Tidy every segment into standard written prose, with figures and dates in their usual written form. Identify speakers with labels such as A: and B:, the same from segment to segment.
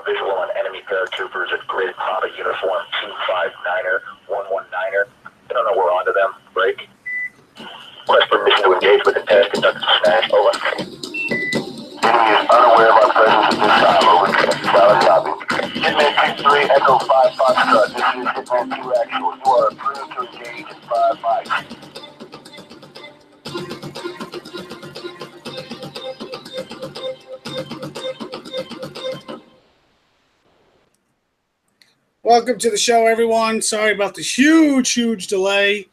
A: visual on enemy paratroopers in grid Papa uniform 259er, 119er. I don't know we're onto them. Break. Request permission to engage with intent. Conduct a smash. Over. Enemy is unaware of our presence at this time. Over. Solid copy. Hitman 2-3, Echo 5 Foxtrot. This is Hitman 2 actual. You are approved to engage at 5 mics.
B: Welcome to the show, everyone. Sorry about this huge delay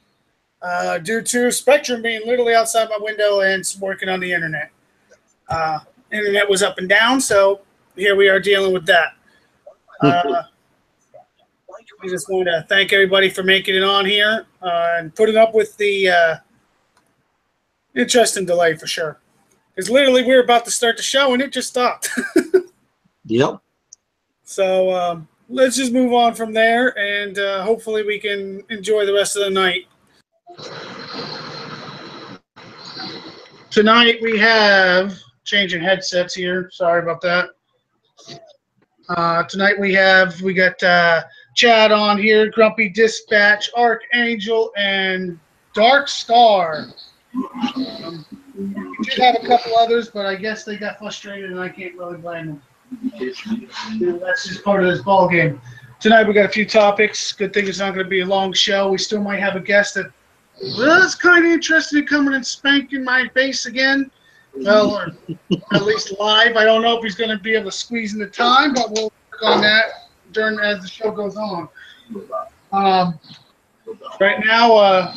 B: due to Spectrum being literally outside my window and working on the internet. Internet was up and down, so here we are dealing with that. I just want to thank everybody for making it on here and putting up with the interesting delay for sure. Because literally we were about to start the show and it just stopped.
C: Yep.
B: So let's just move on from there, and hopefully we can enjoy the rest of the night. Tonight we have changing headsets here. Sorry about that. Tonight we got Chad on here, Grumpy Dispatch, Archangel, and Dark Star. We did have a couple others, but I guess they got frustrated, and I can't really blame them. That's just part of this ball game. Tonight we got a few topics. Good thing it's not going to be a long show. We still might have a guest that was kind of interested in coming and spanking my face again. Well, or at least live. I don't know if he's going to be able to squeeze in the time, but we'll work on that as the show goes on. Right now,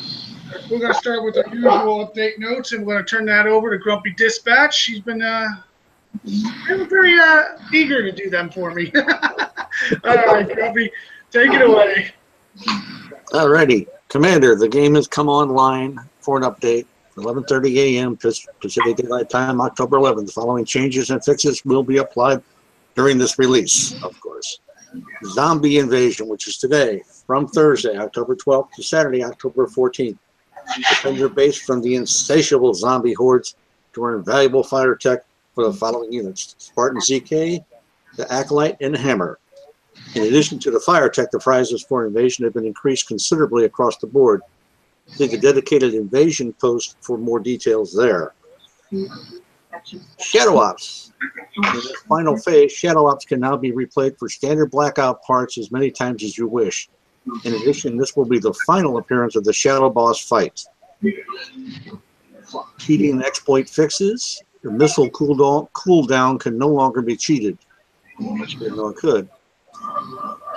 B: we're going to start with our usual update notes, and we're going to turn that over to Grumpy Dispatch. She's been very eager to do them for me. All right, Grumpy, take it away.
C: All righty. Commander, the game has come online for an update. 11:30 a.m. Pacific Daylight Time, October 11th. The following changes and fixes will be applied during this release, of course. Zombie Invasion, which is today, from Thursday, October 12th to Saturday, October 14th. Defend your base from the insatiable zombie hordes to earn valuable fire tech for the following units: Spartan ZK, the Acolyte, and the Hammer. In addition to the fire tech, the prizes for invasion have been increased considerably across the board. See the dedicated invasion post for more details there. Shadow Ops. In the final phase, Shadow Ops can now be replayed for standard Blackout parts as many times as you wish. In addition, this will be the final appearance of the Shadow Boss fight. Cheating exploit fixes. The missile cooldown can no longer be cheated. Which didn't know it could.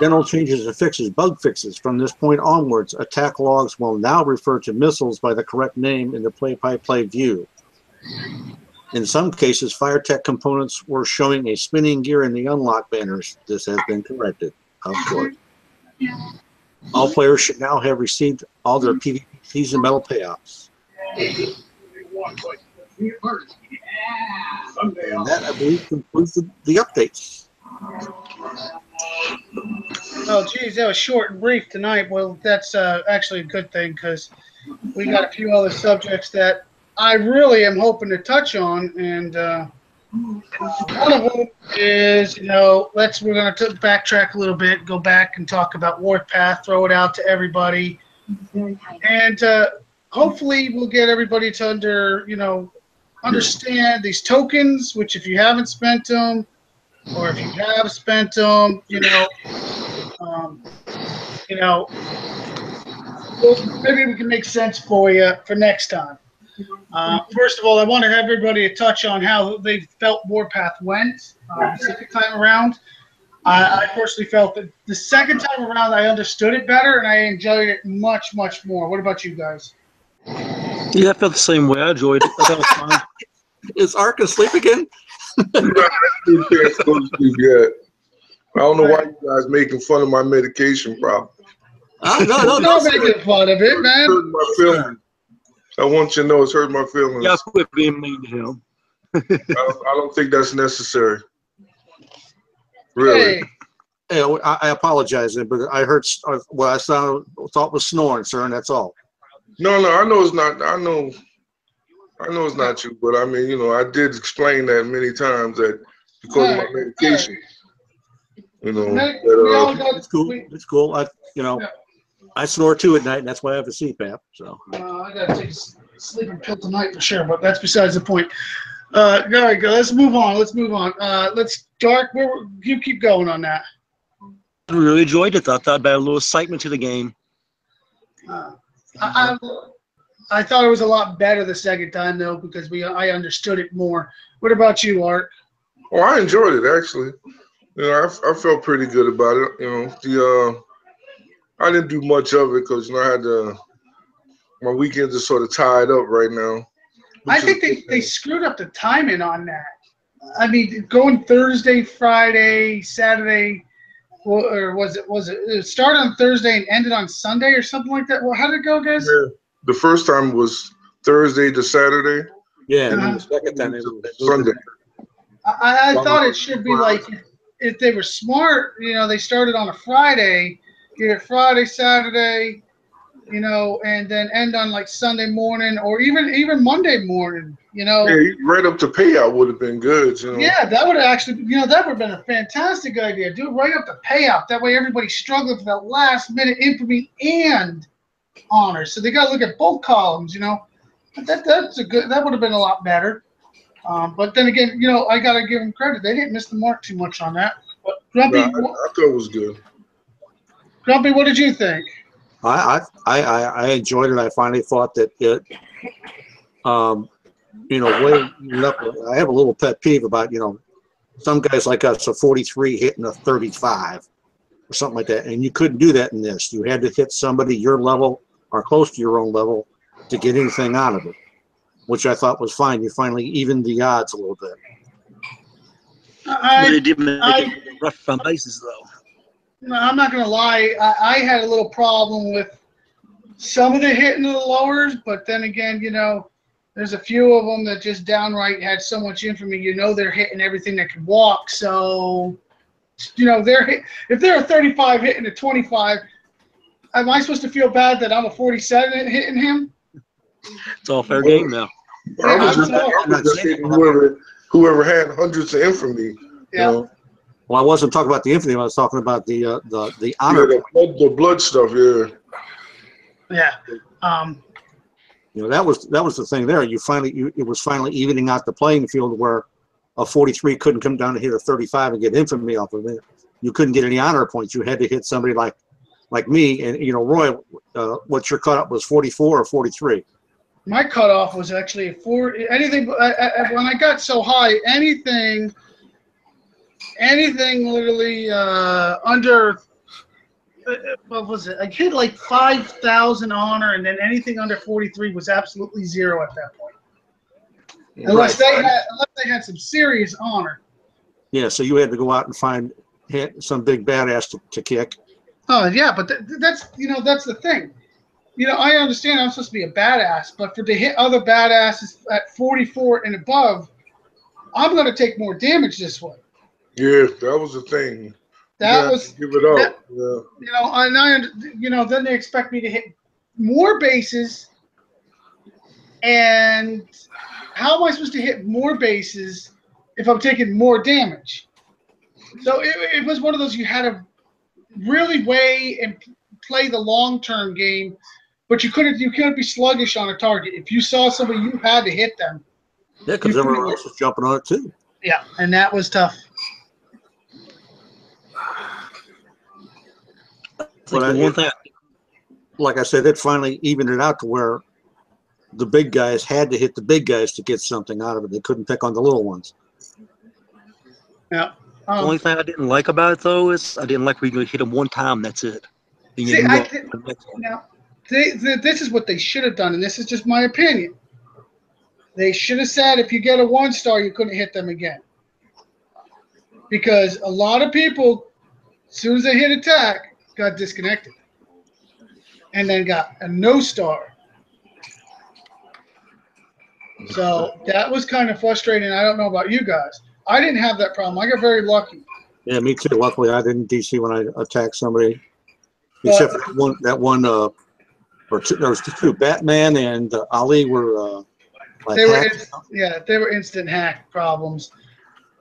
C: General changes and fixes, bug fixes. From this point onwards, attack logs will now refer to missiles by the correct name in the play-by-play view. In some cases, fire tech components were showing a spinning gear in the unlock banners. This has been corrected, of course. All players should now have received all their PvP season medal payouts. And that, I believe, concludes the updates.
B: Oh, geez, that was short and brief tonight. Well, that's actually a good thing because we got a few other subjects that I really am hoping to touch on. And one of them is, we're going to backtrack a little bit, go back and talk about Warpath, throw it out to everybody. And hopefully we'll get everybody to understand these tokens, which if you haven't spent them, or if you have spent them, maybe we can make sense for you for next time. First of all, I want to have everybody to touch on how they felt Warpath went the second time around. I personally felt that the second time around I understood it better and I enjoyed it much, much more. What about you guys?
D: Yeah, I felt the same way. I enjoyed it. I thought it was fun.
C: Is Ark asleep again?
E: I don't know why you guys making fun of my medication problem.
B: No, not making fun of it, man.
E: Hurting my feelings. I want you to know it's hurting my feelings.
D: Yeah, quit being mean to him.
E: I don't think that's necessary. Really.
C: Hey, I apologize, but I heard what I thought was snoring, sir, and that's all.
E: No, I know it's not. I know it's not you, but I mean, I did explain that many times that because of my medication. You know,
B: We all got,
C: It's cool. It's cool. I snore too at night, and that's why I have a CPAP. So
B: I got to take a sleeping pill tonight for sure, but that's besides the point. All right, go. Let's move on. Dark. You keep going on that.
D: I really enjoyed it. I thought about a little excitement to the game.
B: I thought it was a lot better the second time though because I understood it more. What about you, Art?
E: Oh, I enjoyed it actually. You know, I felt pretty good about it. You know, I didn't do much of it because I had my weekends are sort of tied up right now.
B: I think they screwed up the timing on that. I mean, going Thursday, Friday, Saturday, or was it started on Thursday and ended on Sunday or something like that? Well, how did it go, guys?
E: Yeah. The first time was Thursday to Saturday.
C: yeah, and then the second time it was
E: Sunday.
B: I thought it should be like if they were smart, they started on a Friday, get it Friday, Saturday, and then end on like Sunday morning or even Monday morning,
E: Yeah, right up to payout would have been good.
B: Yeah, that would have actually, that would have been a fantastic idea. Do it right up to payout. That way everybody's struggling for that last minute infamy and honor. So they got to look at both columns, that would have been a lot better. But then again, I got to give them credit. They didn't miss the mark too much on that. But Grumpy,
E: I thought it was good.
B: Grumpy, what did you think?
C: I enjoyed it. I finally thought that it, I have a little pet peeve about, some guys like us, a 43 hitting a 35 or something like that. And you couldn't do that in this. You had to hit somebody your level or close to your own level to get anything out of it, which I thought was fine. You finally evened the odds a little bit.
D: But it did make it rough on bases, though.
B: No, I'm not going to lie. I had a little problem with some of the hitting of the lowers, but then again, there's a few of them that just downright had so much infamy. They're hitting everything that could walk. So, if they're a 35 hitting a 25, am I supposed to feel bad that I'm a 47 hitting him?
D: It's all fair game now.
E: I was just hitting whoever had hundreds of infamy.
B: Yeah.
C: Well, I wasn't talking about the infamy. I was talking about the honor.
E: Yeah, the blood stuff. Yeah.
B: Yeah.
C: That was the thing there. It was finally evening out the playing field where a 43 couldn't come down and hit a 35 and get infamy off of it. You couldn't get any honor points. You had to hit somebody like me. And Roy, what's your cutoff was 44 or 43?
B: My cutoff was actually anything. When I got so high, anything literally under. What was it? I hit like 5,000 honor, and then anything under 43 was absolutely zero at that point. Unless they had some serious honor.
C: Yeah, so you had to go out and hit some big badass to kick.
B: Oh yeah, but that's the thing. I understand I'm supposed to be a badass, but to hit other badasses at 44 and above, I'm going to take more damage this way.
E: Yeah, that was the thing.
B: That was
E: give it up.
B: Then they expect me to hit more bases, and how am I supposed to hit more bases if I'm taking more damage? So it was one of those you had to really weigh and play the long-term game, but you couldn't be sluggish on a target. If you saw somebody, you had to hit them.
C: Yeah, because everyone else was jumping on it too.
B: Yeah, and that was tough.
C: Like I said, it finally evened it out to where the big guys had to hit the big guys to get something out of it. They couldn't pick on the little ones.
B: Yeah.
D: The only thing I didn't like about it, though, is I didn't like where you hit them one time. That's it.
B: This is what they should have done, and this is just my opinion. They should have said if you get a 1-star, you couldn't hit them again. Because a lot of people, as soon as they hit attack, got disconnected and then got a no-star. So that was kind of frustrating. I don't know about you guys. I didn't have that problem. I got very lucky.
C: Yeah, me too. Luckily, I didn't DC when I attacked somebody. Except for that one, or two, there was two. Batman and Ali were
B: they were instant hack problems.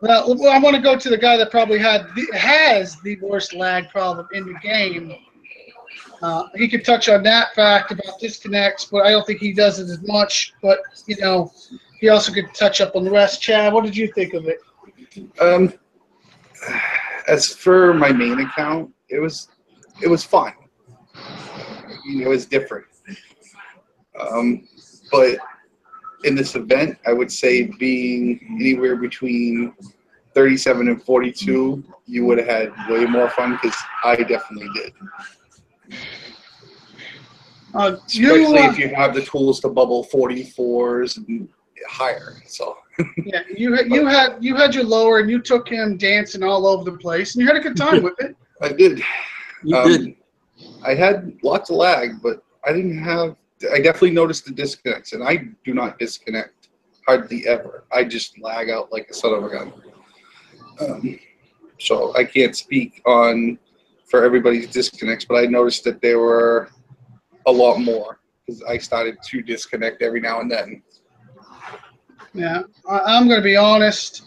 B: Well, I want to go to the guy that probably has the worst lag problem in the game. He could touch on that fact about disconnects, but I don't think he does it as much. But, he also could touch up on the rest. Chad, what did you think of it?
F: As for my main account, it was fun. It was different. But in this event, I would say being anywhere between 37 and 42, you would have had way more fun because I definitely did. Especially if you have the tools to bubble 44s and higher. So
B: yeah, you had your lower, and you took him dancing all over the place, and you had a good time with it.
F: I did.
C: You did.
F: I had lots of lag, but I didn't have. I definitely noticed the disconnects, and I do not disconnect hardly ever. I just lag out like a son of a gun. So I can't speak on for everybody's disconnects, but I noticed that there were a lot more because I started to disconnect every now and then.
B: Yeah, I'm going to be honest.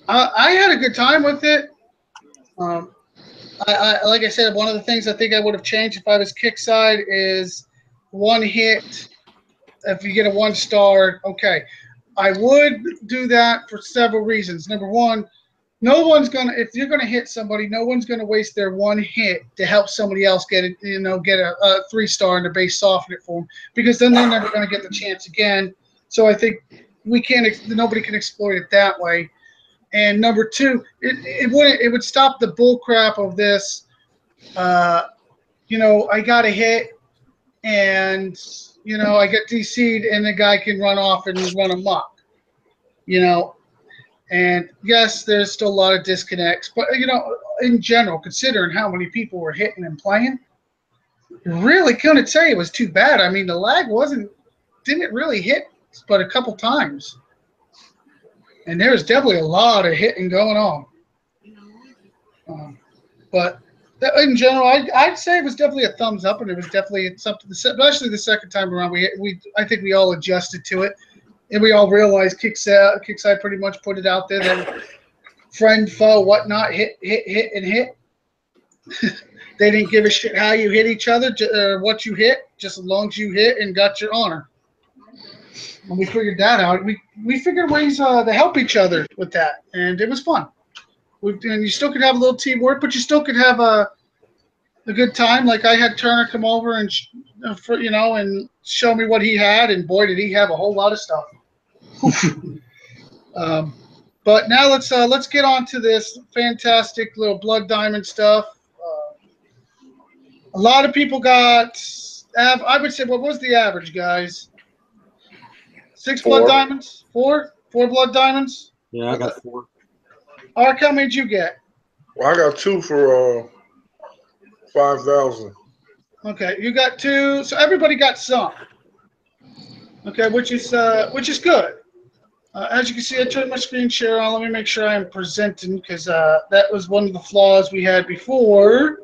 B: I had a good time with it. I like I said, one of the things I think I would have changed if I was kickside is one hit. If you get a 1-star, okay. I would do that for several reasons. Number one, if you're gonna hit somebody, no one's gonna waste their one hit to help somebody else get a 3-star in their base, soften it for them, because then they're never gonna get the chance again. So I think nobody can exploit it that way. And number two, it would stop the bull crap of this. I got a hit, and I get DC'd, and the guy can run off and run amok. And yes, there's still a lot of disconnects, but in general, considering how many people were hitting and playing, really couldn't say it was too bad. I mean, the lag didn't really hit but a couple times. And there's definitely a lot of hitting going on. But in general, I'd say it was definitely a thumbs up, and it was definitely something, especially the second time around. I think we all adjusted to it, and we all realized Kickside pretty much put it out there that friend, foe, whatnot, hit, and hit. They didn't give a shit how you hit each other or what you hit, just as long as you hit and got your honor. When we figured that out, we figured ways to help each other with that, and it was fun. And you still could have a little teamwork, but you still could have a good time. Like I had Turner come over and and show me what he had, and boy, did he have a whole lot of stuff. But now let's get on to this fantastic little Blood Diamond stuff. A lot of people got. I would say, what was the average, guys? 6 Blood Diamonds? 4 Blood Diamonds?
C: Yeah, I got 4.
B: Ark, how many did you get?
E: Well, I got 2 for 5,000.
B: Okay, you got 2. So everybody got some. Okay, which is good. As you can see, I turned my screen share on. Let me make sure I am presenting, because that was one of the flaws we had before.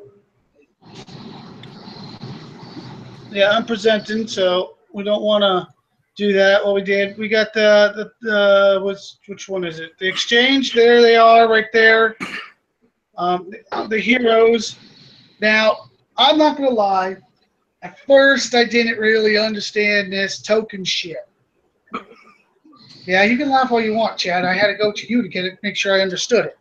B: Yeah, I'm presenting, so we don't want to do that. What we did, we got which one is it? The exchange. There they are, right there. The heroes. Now, I'm not gonna lie. At first, I didn't really understand this token shit. Yeah, you can laugh all you want, Chad. I had to go to you to make sure I understood it.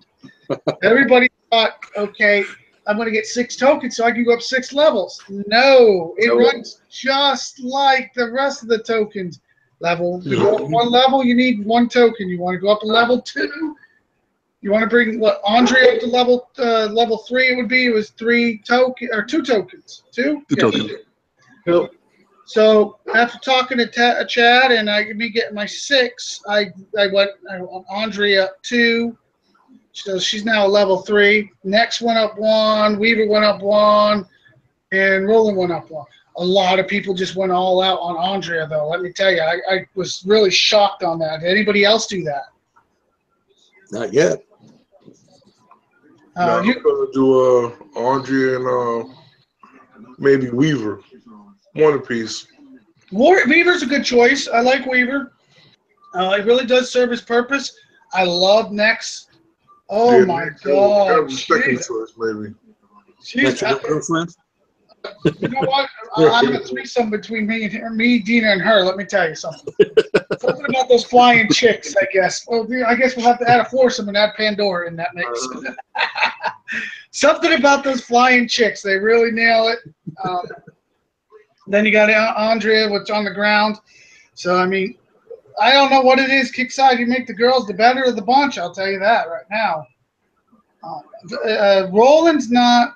B: Everybody thought, okay, I'm going to get 6 tokens so I can go up 6 levels. No, it runs just like the rest of the tokens. To go up 1 level, you need 1 token. You want to go up to level 2. You want to bring Andre up to level 3. It would be. It was 2 tokens. 2.
D: 2 tokens.
B: Cool. So after talking to Chad and me getting my 6, I went Andre up 2. So she's now level 3. Next went up 1. Weaver went up 1. And Roland went up 1. A lot of people just went all out on Andrea, though. Let me tell you, I was really shocked on that. Did anybody else do that?
C: Not yet.
E: I'm going to do Andrea and maybe Weaver. One apiece.
B: Weaver's a good choice. I like Weaver. It really does serve its purpose. I love Nex. Oh
E: Yeah,
B: my
E: Nick, that was
B: God.
E: the second
B: Jeez.
E: choice, maybe.
B: Jeez.
C: That's your girlfriend?
B: You know what? I'm a threesome between me and her, me, Dina, and her. Let me tell you something. Something about those flying chicks, I guess. Well, I guess we'll have to add a foursome and add Pandora in that mix. Something about those flying chicks. They really nail it. Then you got Andrea, which on the ground. So, I mean, I don't know what it is. Kick side, you make the girls the better of the bunch. I'll tell you that right now. Roland's not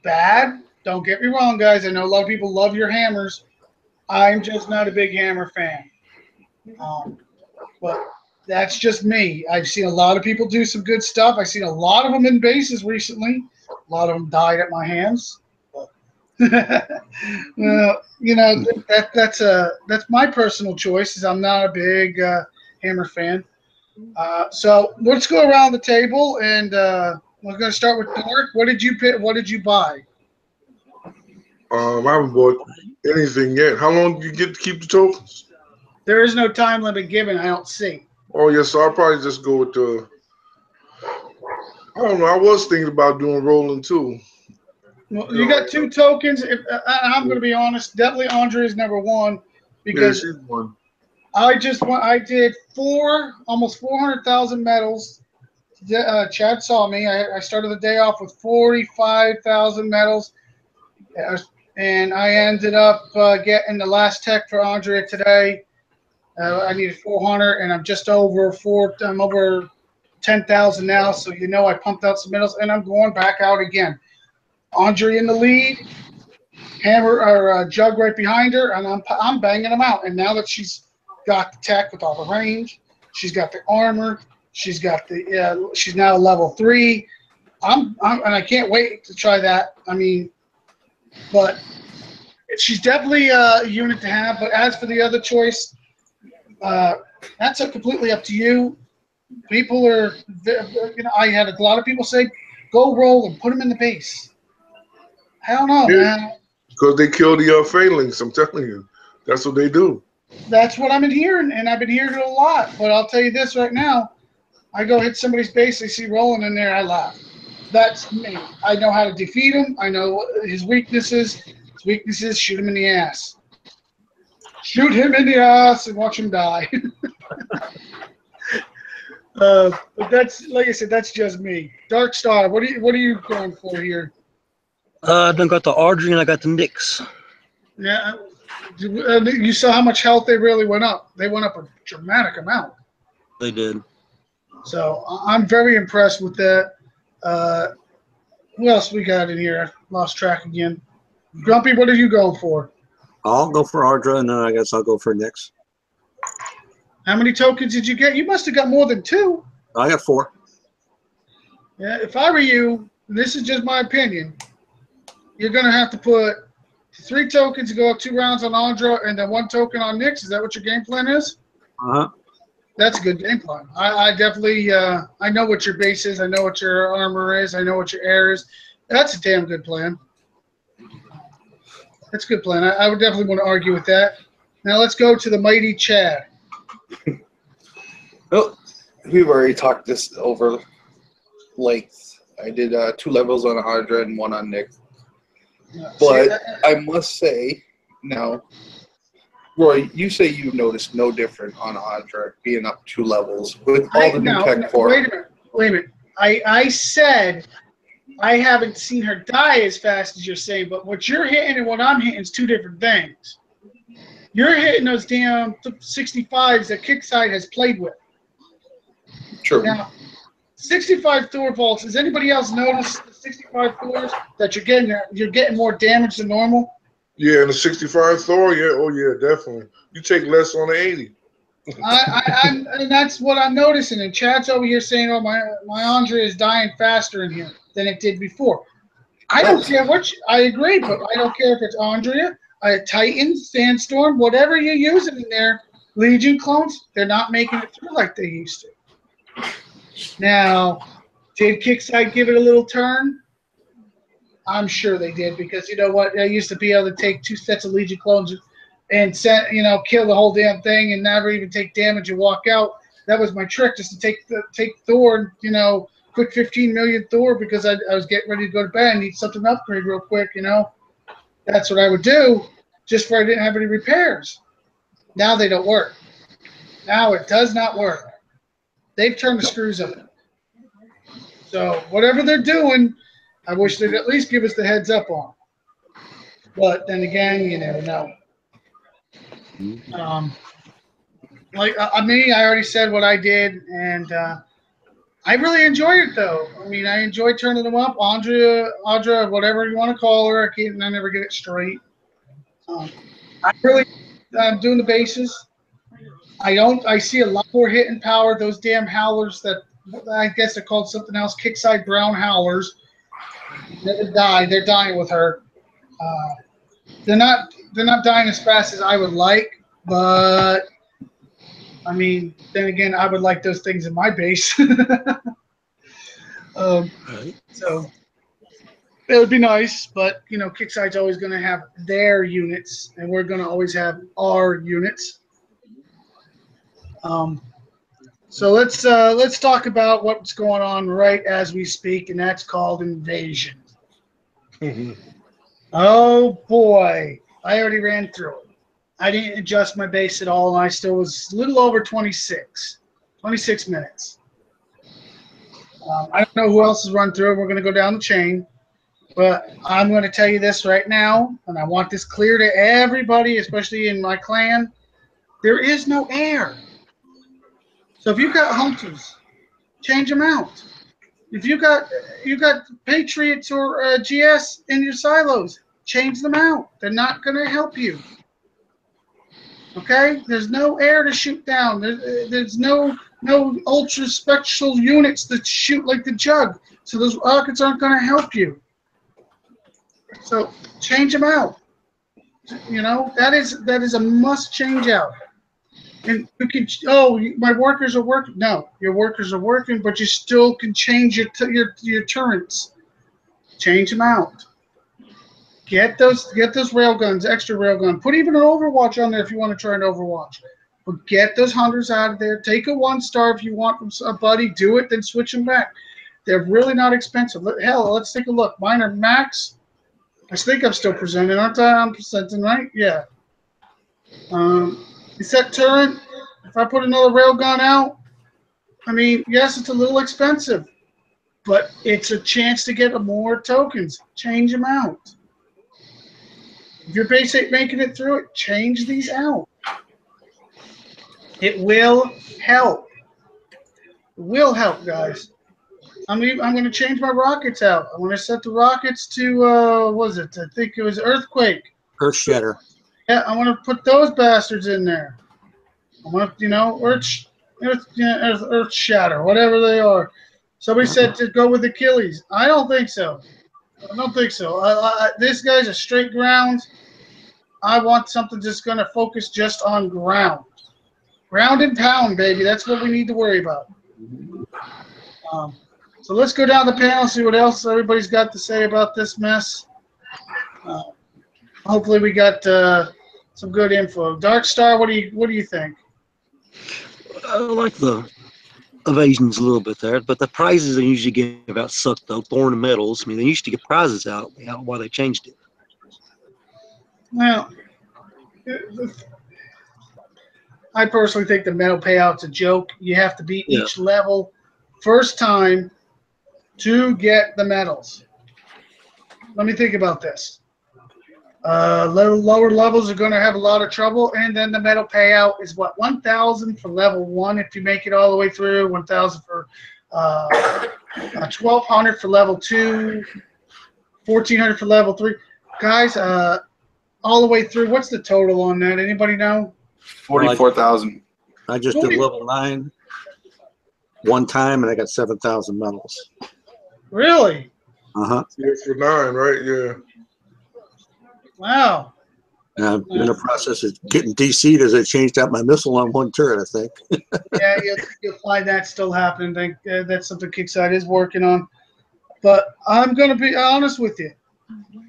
B: bad. Don't get me wrong, guys. I know a lot of people love your hammers. I'm just not a big hammer fan. But that's just me. I've seen a lot of people do some good stuff. I've seen a lot of them in bases recently. A lot of them died at my hands. You know, that's my personal choice. Is I'm not a big hammer fan. So let's go around the table, and we're going to start with Dork. What did you pick? What did you buy?
E: I haven't bought anything yet. How long do you get to keep the tokens?
B: There is no time limit given. I don't see.
E: Oh, yes, so I'll probably just go with the. I don't know. I was thinking about doing rolling too.
B: Well, you got 2 tokens. I'm going to be honest. Definitely Andre is number 1 because
E: she's one.
B: I did almost 400,000 medals. Chad saw me. I started the day off with 45,000 medals, and I ended up getting the last tech for Andrea today. I needed 400, and I'm just over I'm over 10,000 now. So I pumped out some medals, and I'm going back out again. Andrea in the lead, hammer or jug right behind her, and I'm banging them out. And now that she's got the tech with all the range, she's got the armor, she's got the she's now level 3. And I can't wait to try that. I mean, but she's definitely a unit to have. But as for the other choice, that's completely up to you. People are, I had a lot of people say, go roll and put them in the base. I don't know, man.
E: Because they kill the phalanx, I'm telling you. That's what they do.
B: That's what I've been hearing, and I've been hearing it a lot. But I'll tell you this right now. I go hit somebody's base, they see Roland in there, I laugh. That's me. I know how to defeat him. I know his weaknesses. His weaknesses, shoot him in the ass. Shoot him in the ass and watch him die. But that's, like I said, that's just me. Dark Star, what are you going for here?
D: I done got the Audrey and I got the Knicks.
B: Yeah, you saw how much health they really went up. They went up a dramatic amount.
D: They did.
B: So I'm very impressed with that. Who else we got in here? I lost track again. Grumpy, what are you going for?
C: I'll go for Ardra, and then I guess I'll go for Nyx.
B: How many tokens did you get? You must have got more than 2.
C: I got 4.
B: Yeah, if I were you, and this is just my opinion, you're going to have to put 3 tokens to go up 2 rounds on Andra and then 1 token on Nyx. Is that what your game plan is?
C: Uh-huh.
B: That's a good game plan. I definitely I know what your base is. I know what your armor is. I know what your air is. That's a damn good plan. That's a good plan. I would definitely want to argue with that. Now let's go to the mighty Chad.
F: Well, we've already talked this over length. I did 2 levels on Audra and 1 on Nick. But I must say, now, Roy, you say you've noticed no different on Audra being up 2 levels with all the new tech for
B: Wait a minute. I said I haven't seen her die as fast as you're saying, but what you're hitting and what I'm hitting is 2 different things. You're hitting those damn 65s that Kickside has played with.
F: True.
B: Now, 65 Thor vaults. Has anybody else noticed the 65 Thors that you're getting more damage than normal?
E: Yeah, and the 65 Thor, yeah, oh yeah, definitely. You take less on the 80.
B: And that's what I'm noticing. And Chad's over here saying, "Oh, my Andrea is dying faster in here than it did before." I don't care I agree, but I don't care if it's Andrea, Titan, Sandstorm, whatever you're using in there. Legion clones, they're not making it through like they used to. Now, did Kickside give it a little turn? I'm sure they did, because you know what? They used to be able to take 2 sets of Legion clones and kill the whole damn thing and never even take damage and walk out. That was my trick, just to take Thor, quick 15 million Thor because I was getting ready to go to bed. I need something to upgrade real quick, you know. That's what I would do, just for I didn't have any repairs. Now they don't work. Now it does not work. They've turned the screws up. So whatever they're doing, I wish they'd at least give us the heads up on. But then again, you never know. I already said what I did, and I really enjoyed it, though. I mean, I enjoyed turning them up. Audra, whatever you want to call her, I never get it straight. I really doing the bases. I see a lot more hitting power. Those damn howlers that I guess they're called something else, kickside brown howlers. They're dying with her. They're not dying as fast as I would like, but I mean, then again, I would like those things in my base. So it would be nice, but you know, Kickside's always going to have their units, and we're going to always have our units. So let's talk about what's going on right as we speak, and that's called Invasion. Oh boy, I already ran through it. I didn't adjust my base at all, and I still was a little over 26 minutes. I don't know who else has run through it. We're going to go down the chain, but I'm going to tell you this right now, and I want this clear to everybody, especially in my clan. There is no air. So if you've got hunters, change them out. If you got Patriots or GS in your silos, change them out. They're not going to help you. Okay? There's no air to shoot down. There's no ultra special units that shoot like the Jug. So those rockets aren't going to help you. So change them out. You know, that is a must change out. And you can, my workers are working. No, your workers are working, but you still can change your turrets. Change them out. Get those railguns, extra railgun. Put even an Overwatch on there if you want to try an Overwatch. But get those hunters out of there. Take a 1-star if you want a buddy. Do it, then switch them back. They're really not expensive. Hell, let's take a look. Mine are max. I think I'm still presenting, aren't I? I'm presenting, right? Yeah. Is that turret? If I put another railgun out, I mean, yes, it's a little expensive, but it's a chance to get more tokens. Change them out. If your base ain't making it through it, change these out. It will help. It will help, guys. I'm going to change my rockets out. I'm going to set the rockets to, what was it? I think it was Earthquake.
C: Earth Shatter.
B: Yeah, I want to put those bastards in there. I want to, Earth Shatter, whatever they are. Somebody said to go with Achilles. I don't think so. I don't think so. This guy's a straight ground. I want something just going to focus just on ground. Ground and pound, baby. That's what we need to worry about. So let's go down the panel and see what else everybody's got to say about this mess. Hopefully we got some good info. Dark Star, what do you think?
D: I like the evasions a little bit there, but the prizes they usually give out suck though. Thorn and medals. I mean, they used to get prizes out. Why they changed it?
B: Well, I personally think the medal payout's a joke. You have to beat each level first time to get the medals. Let me think about this. Lower levels are going to have a lot of trouble, and then the medal payout is what, 1,000 for level 1 if you make it all the way through, 1,000 for 1,200 for level 2, 1,400 for level 3. Guys, all the way through, what's the total on that? Anybody know?
F: 44,000.
C: I just did level 9 one time, and I got 7,000 medals.
B: Really?
C: Uh-huh.
E: Yeah, for 9, right? Yeah.
B: Wow.
C: I'm in the process of getting DC'd as I changed out my missile on one turret, I think.
B: Yeah, you'll find that still happening. I think that's something Kickside is working on. But I'm going to be honest with you.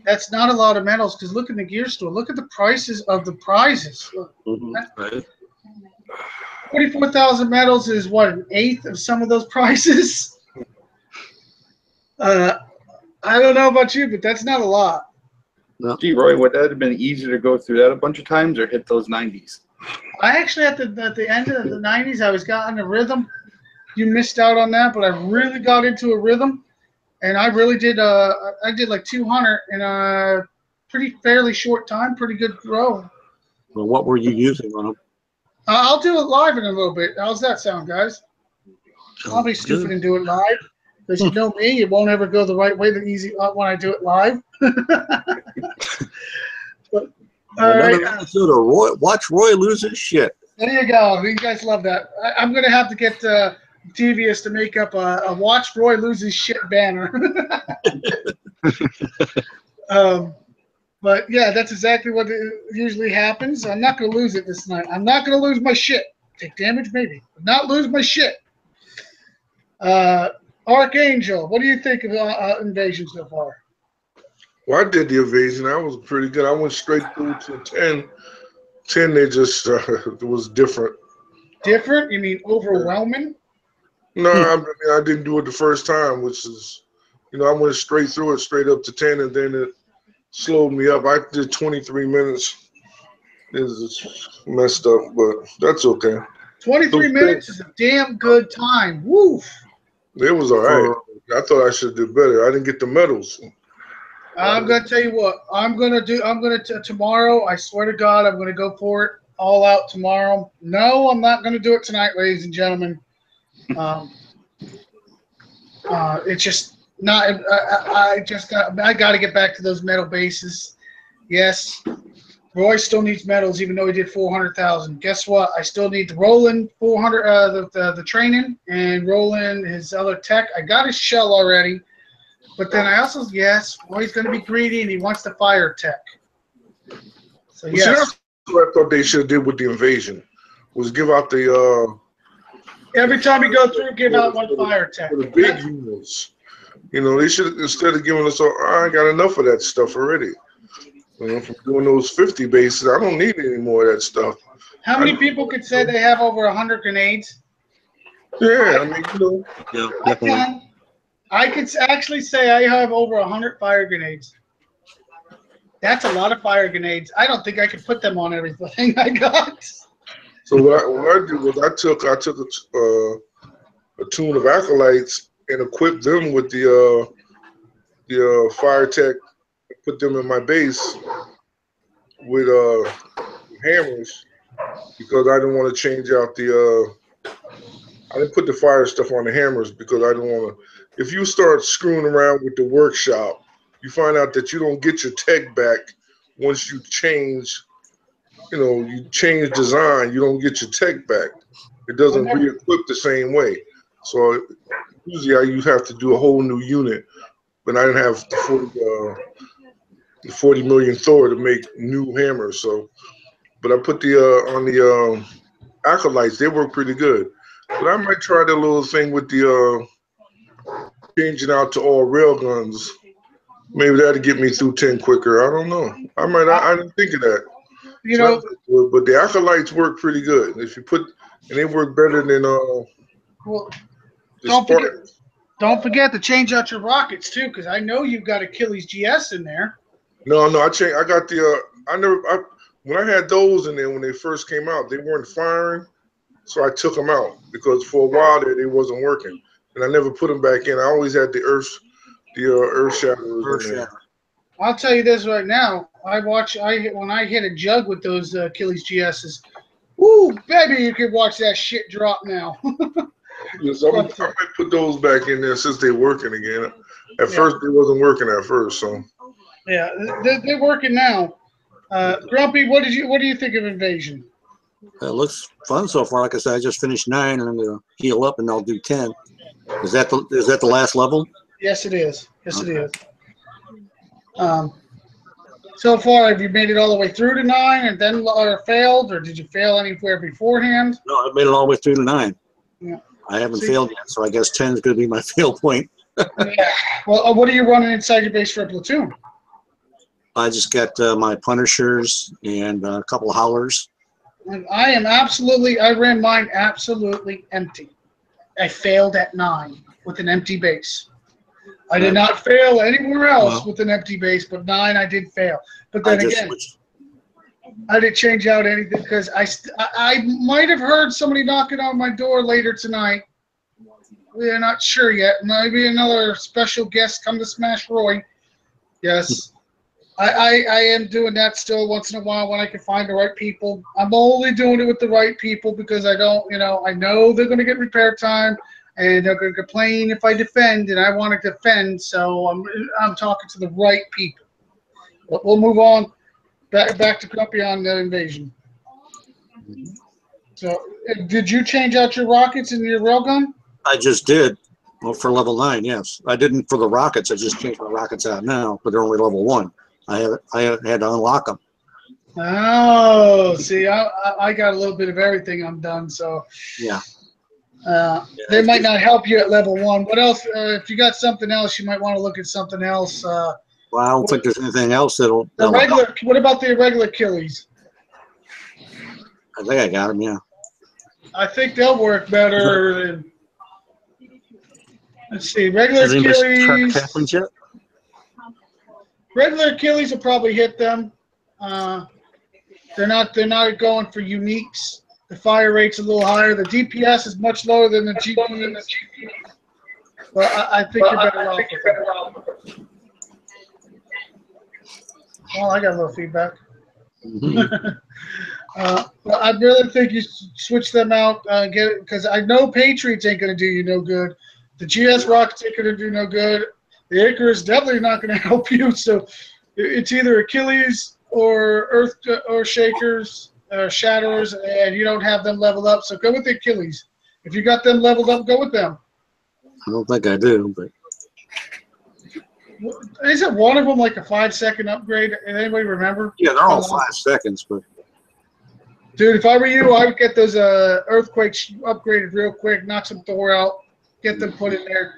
B: That's not a lot of medals, because look at the gear store. Look at the prices of the prizes.
D: Right.
B: 44,000 medals is what, an eighth of some of those prizes? I don't know about you, but that's not a lot.
F: Gee, Roy, would that have been easier to go through that a bunch of times or hit those 90s?
B: I actually at the end of the 90s, I was got in a rhythm. You missed out on that, but I really got into a rhythm, and I really did. I did like 200 in a pretty fairly short time. Pretty good throw.
C: Well, what were you using on them?
B: I'll do it live in a little bit. How's that sound, guys? I'll be stupid and do it live. Because you know me, it won't ever go the right way, the easy when I do it live. But,
C: Another episode of Roy. Watch Roy lose his shit.
B: There you go. You guys love that. I'm going to have to get Devious to make up a Watch Roy Lose His Shit banner. But, yeah, that's exactly what usually happens. I'm not going to lose it this night. I'm not going to lose my shit. Take damage, maybe. But not lose my shit. Archangel, what do you think of Invasion so far?
E: Well, I did the Invasion. I was pretty good. I went straight through to 10. 10, they just, it was different.
B: Different? You mean overwhelming?
E: No, I mean, I didn't do it the first time, which is, I went straight through it, straight up to 10, and then it slowed me up. I did 23 minutes. It was messed up, but that's okay.
B: 23 minutes is a damn good time. Woof.
E: It was all right. I thought I should do better. I didn't get the medals.
B: I'm gonna tell you what. Tomorrow. I swear to God, I'm gonna go for it all out tomorrow. No, I'm not gonna do it tonight, ladies and gentlemen. It's just not. I got to get back to those medal bases. Yes, Roy still needs medals, even though he did 400,000. Guess what? I still need to roll in 400. The training and roll in his other tech. I got his shell already. But then I also, Roy's going to be greedy and he wants the fire tech. So, yes.
E: See, that's what I thought they should have did with the Invasion, was give out the
B: every time you go through, give out one fire tech.
E: For the big units. They should, instead of giving us, I got enough of that stuff already. From doing those 50 bases, I don't need any more of that stuff.
B: How many people could say they have over 100 grenades?
E: Yeah, I mean,
D: Yeah, definitely.
B: I could actually say I have over 100 fire grenades. That's a lot of fire grenades. I don't think I could put them on everything I got.
E: So what I did was I took a tune of acolytes and equipped them with the fire tech, and put them in my base with hammers, because I didn't want to change out I didn't put the fire stuff on the hammers because I didn't want to. If you start screwing around with the workshop, you find out that you don't get your tech back once you change. You change design, you don't get your tech back. It doesn't re-equip the same way. So usually you have to do a whole new unit. But I didn't have the 40 million Thor to make new hammers. So, but I put on the acolytes. They work pretty good. But I might try that little thing with the changing out to all railguns. Maybe that'll get me through 10 quicker. I don't know. I didn't think of that. But the acolytes work pretty good. If you and they work better than
B: don't forget to change out your rockets too, because I know you've got Achilles GS in there.
E: No, I changed. I got the when I had those in there when they first came out, they weren't firing, so I took them out because for a while they wasn't working, and I never put them back in. I always had the earth shatterers in there.
B: I'll tell you this right now. When I hit a jug with those Achilles GSs. Woo, baby, you can watch that shit drop now.
E: Yes, I might put those back in there since they're working again. At first, they wasn't working at first, so.
B: Yeah, they're working now. Grumpy, what do you think of Invasion?
C: It looks fun so far. Like I said, I just finished 9, and I'm gonna heal up, and I'll do 10. Is that the last level?
B: Yes, it is. Yes, okay. It is. So far, have you made it all the way through to 9 and then failed, or did you fail anywhere beforehand?
C: No, I made it all the way through to 9.
B: Yeah.
C: I haven't failed yet, so I guess 10 is going to be my fail point.
B: Yeah. Well, what are you running inside your base for a platoon?
C: I just got my Punishers and a couple of Howlers.
B: And I ran mine absolutely empty. I failed at 9 with an empty base. I did not fail anywhere else
C: Well.
B: with an empty base, but 9 I did fail. But
C: I
B: then
C: just
B: again,
C: switched.
B: I didn't change out anything because I might have heard somebody knocking on my door later tonight. We're not sure yet. Maybe another special guest come to Smash Roy. Yes. I am doing that still once in a while when I can find the right people. I'm only doing it with the right people because I don't, I know they're going to get repair time and they're going to complain if I defend, and I want to defend, so I'm talking to the right people. But we'll move on back to Grumpy on the invasion. So, did you change out your rockets and your railgun?
C: I just did. Well, for level 9, yes. I didn't for the rockets. I just changed my rockets out now, but they're only level 1. I had to unlock them.
B: Oh, see, I got a little bit of everything I'm done, so
C: Yeah.
B: They might not help you at level 1. What else? If you got something else, you might want to look at something else.
C: Well, I don't think there's anything else that'll help.
B: What about the irregular killies?
C: I think I got them, yeah.
B: I think they'll work better than. Let's see, regular
D: Has anybody tried
B: killies.
D: Chaplains yet?
B: Regular killies will probably hit them. They're not going for uniques. The fire rate's a little higher. The DPS is much lower than the GP. But I think you're better off with them. Well, I got a little feedback. But I really think you switch them out, because I know Patriots ain't going to do you no good. The GS Rockets ain't going to do no good. The Icarus definitely not going to help you. So it's either Achilles or Earth or Shakers or Shatterers, and you don't have them leveled up. So go with the Achilles. If you got them leveled up, go with them.
C: I don't think I do, but
B: Isn't one of them like a 5-second upgrade? Anybody remember?
C: yeah, they're all 5 seconds. But
B: Dude, if I were you, I would get those earthquakes upgraded real quick, knock some Thor out, get them put in there.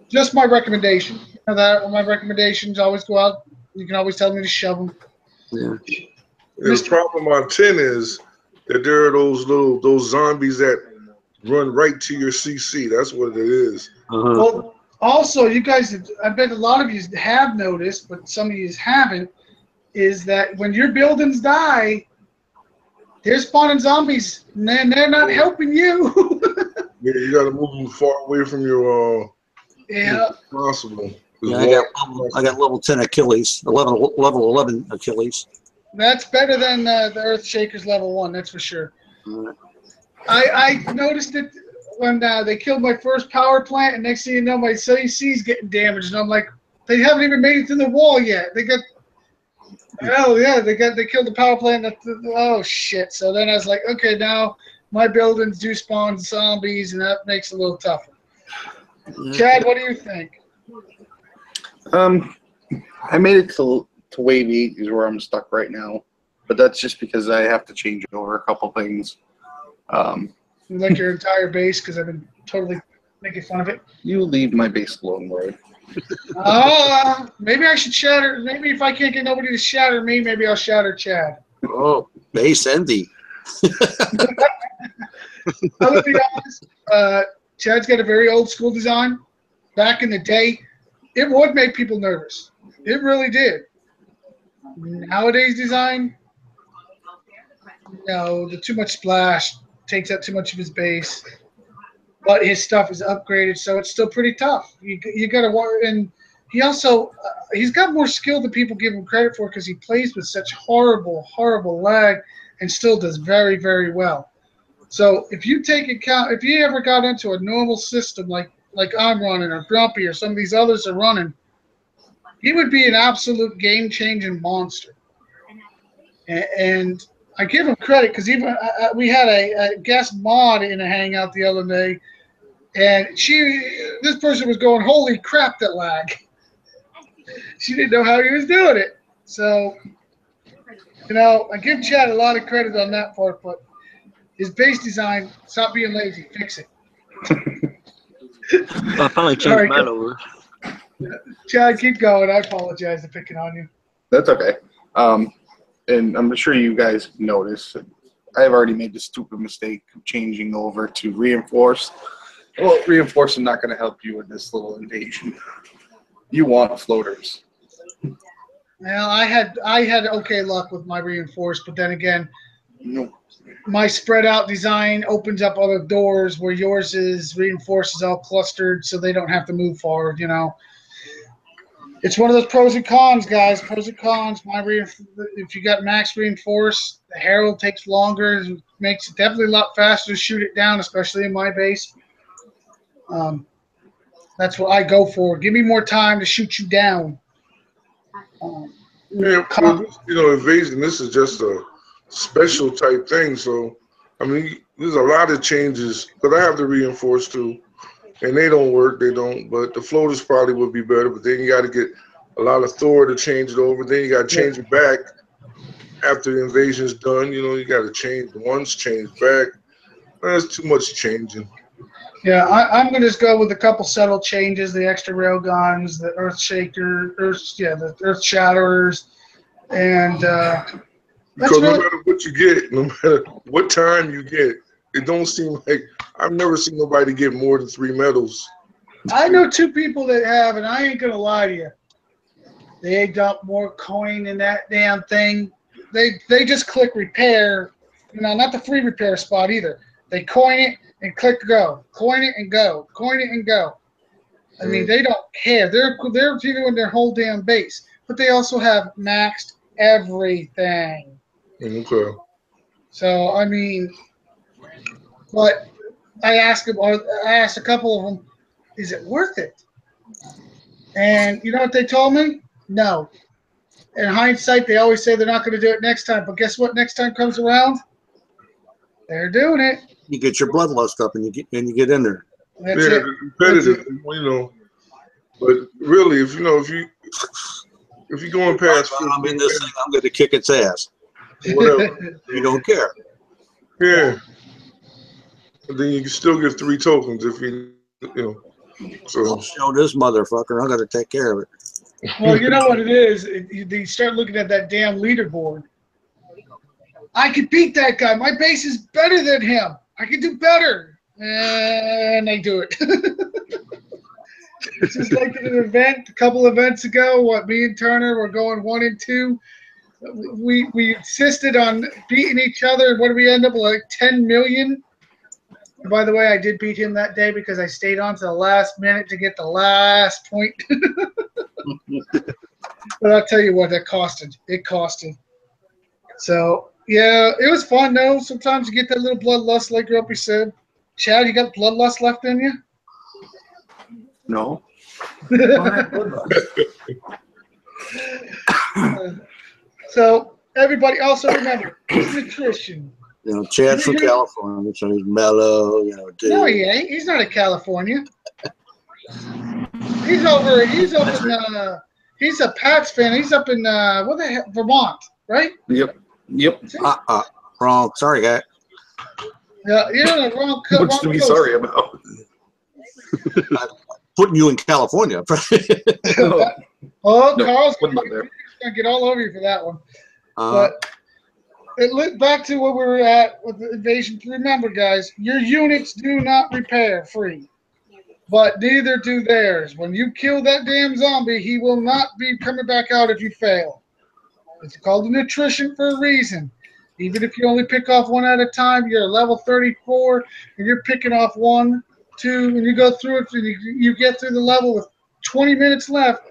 B: Just my recommendation. You know that my recommendations always go out. You can always tell me to shove them.
C: yeah,
E: The problem on 10 is that there are those zombies that run right to your CC. That's what it is.
B: Well, also, you guys, I bet a lot of you have noticed, but some of you haven't, is that when your buildings die, they're spawning zombies, and they're not helping you.
E: Yeah, you got to move them far away from your
B: Yeah.
E: possible.
C: yeah. I got level 10 Achilles, level 11 Achilles.
B: That's better than the Earth Shakers level 1, that's for sure. I noticed it when they killed my first power plant, and next thing you know, my CC's getting damaged, and I'm like, they haven't even made it to the wall yet. They killed the power plant. Oh shit! So then I was like, okay, now my buildings do spawn zombies, and that makes it a little tougher. Chad, what do you think?
F: I made it to wave 8 is where I'm stuck right now, but that's just because I have to change over a couple things.
B: You like your entire base because I've been totally making fun of it.
F: You leave my base alone, Lloyd.
B: Maybe I should shatter. Maybe if I can't get nobody to shatter me, maybe I'll shatter Chad.
C: Oh, base envy.
B: I'm gonna be honest. Chad's got a very old school design. Back in the day, it would make people nervous. It really did. Nowadays design, no, the too much splash takes up too much of his base. But his stuff is upgraded, so it's still pretty tough. You got to work, and he also he's got more skill than people give him credit for because he plays with such horrible lag and still does very, very well. So if you take account, if you ever got into a normal system like I'm running or Grumpy or some of these others are running, he would be an absolute game-changing monster. And I give him credit because even we had a guest mod in a hangout the other day, and this person was going, "Holy crap, that lag!" She didn't know how he was doing it. So, I give Chad a lot of credit on that part, but his base design, stop being lazy, fix it.
D: I finally changed mine over.
B: Chad, keep going. I apologize for picking on you.
F: That's okay. And I'm sure you guys noticed, I've already made the stupid mistake of changing over to reinforced. Well, reinforcing not going to help you in this little invasion. You want floaters.
B: Well, I had okay luck with my reinforced, but then again,
F: No.
B: my spread out design opens up other doors where yours is reinforced is all clustered, so they don't have to move forward. You know, it's one of those pros and cons, guys. Pros and cons. If you got max reinforced, the Herald takes longer, makes it definitely a lot faster to shoot it down, especially in my base. That's what I go for. Give me more time to shoot you down.
E: Yeah, well, invasion, this is just a special type thing. So, I mean, there's a lot of changes. But I have the reinforced too, and they don't work. They don't. But the floaters probably would be better. But then you got to get a lot of Thor to change it over. Then you got to change it back after the invasion's done. You got to change once, change back. That's too much changing.
B: Yeah, I'm going to just go with a couple subtle changes: the extra rail guns, the Earth Shaker, the Earth Shatterers, and
E: because no matter what you get, no matter what time you get, it don't seem like I've never seen nobody get more than 3 medals.
B: I know 2 people that have, and I ain't going to lie to you. They dump more coin in that damn thing. They just click repair, not the free repair spot either. They coin it and click go, coin it and go, coin it and go. I mean, they don't care. They're doing their whole damn base, but they also have maxed everything.
E: Okay.
B: So I mean, but I asked a couple of them, is it worth it? And you know what they told me? No. In hindsight, they always say they're not going to do it next time, but guess what? Next time comes around, they're doing it.
C: You get your bloodlust up and you get in there.
B: That's it.
E: Competitive, But really, if you're going past,
C: I'm in this thing. I'm going to kick its ass.
E: Whatever.
C: You don't care.
E: Yeah. And then you can still get 3 tokens if So
C: I'll show this motherfucker. I'm going to take care of it.
B: Well, you know what it is. You start looking at that damn leaderboard. I could beat that guy. My base is better than him. I can do better. And they do it. It's just like an event a couple events ago. Me and Turner were going 1 and 2. We insisted on beating each other. What did we end up with? Like 10 million? And by the way, I did beat him that day because I stayed on to the last minute to get the last point. But I'll tell you what, that costed. It costed. So, yeah, it was fun, though. Sometimes you get that little bloodlust, like Grumpy said. Chad, you got bloodlust left in you?
F: No.
B: So, everybody also remember, nutrition.
C: Chad's from California, so he's mellow, dude.
B: No, he ain't. He's not in California. He's over in, he's a Pats fan. He's up in, what the hell, Vermont, right?
F: Yep.
C: Wrong. Sorry, guy.
B: Yeah, you're in the wrong
F: What's to be sorry about?
C: Putting you in California.
B: Oh,
F: No,
B: Carl's
F: wasn't
B: going
F: there.
B: to get all over you for that one. But it looked back to where we were at with the invasion. Remember, guys, your units do not repair free, but neither do theirs. When you kill that damn zombie, he will not be coming back out if you fail. It's called the nutrition for a reason. Even if you only pick off one at a time, you're level 34, and you're picking off 1, 2, and you go through it, and you get through the level with 20 minutes left.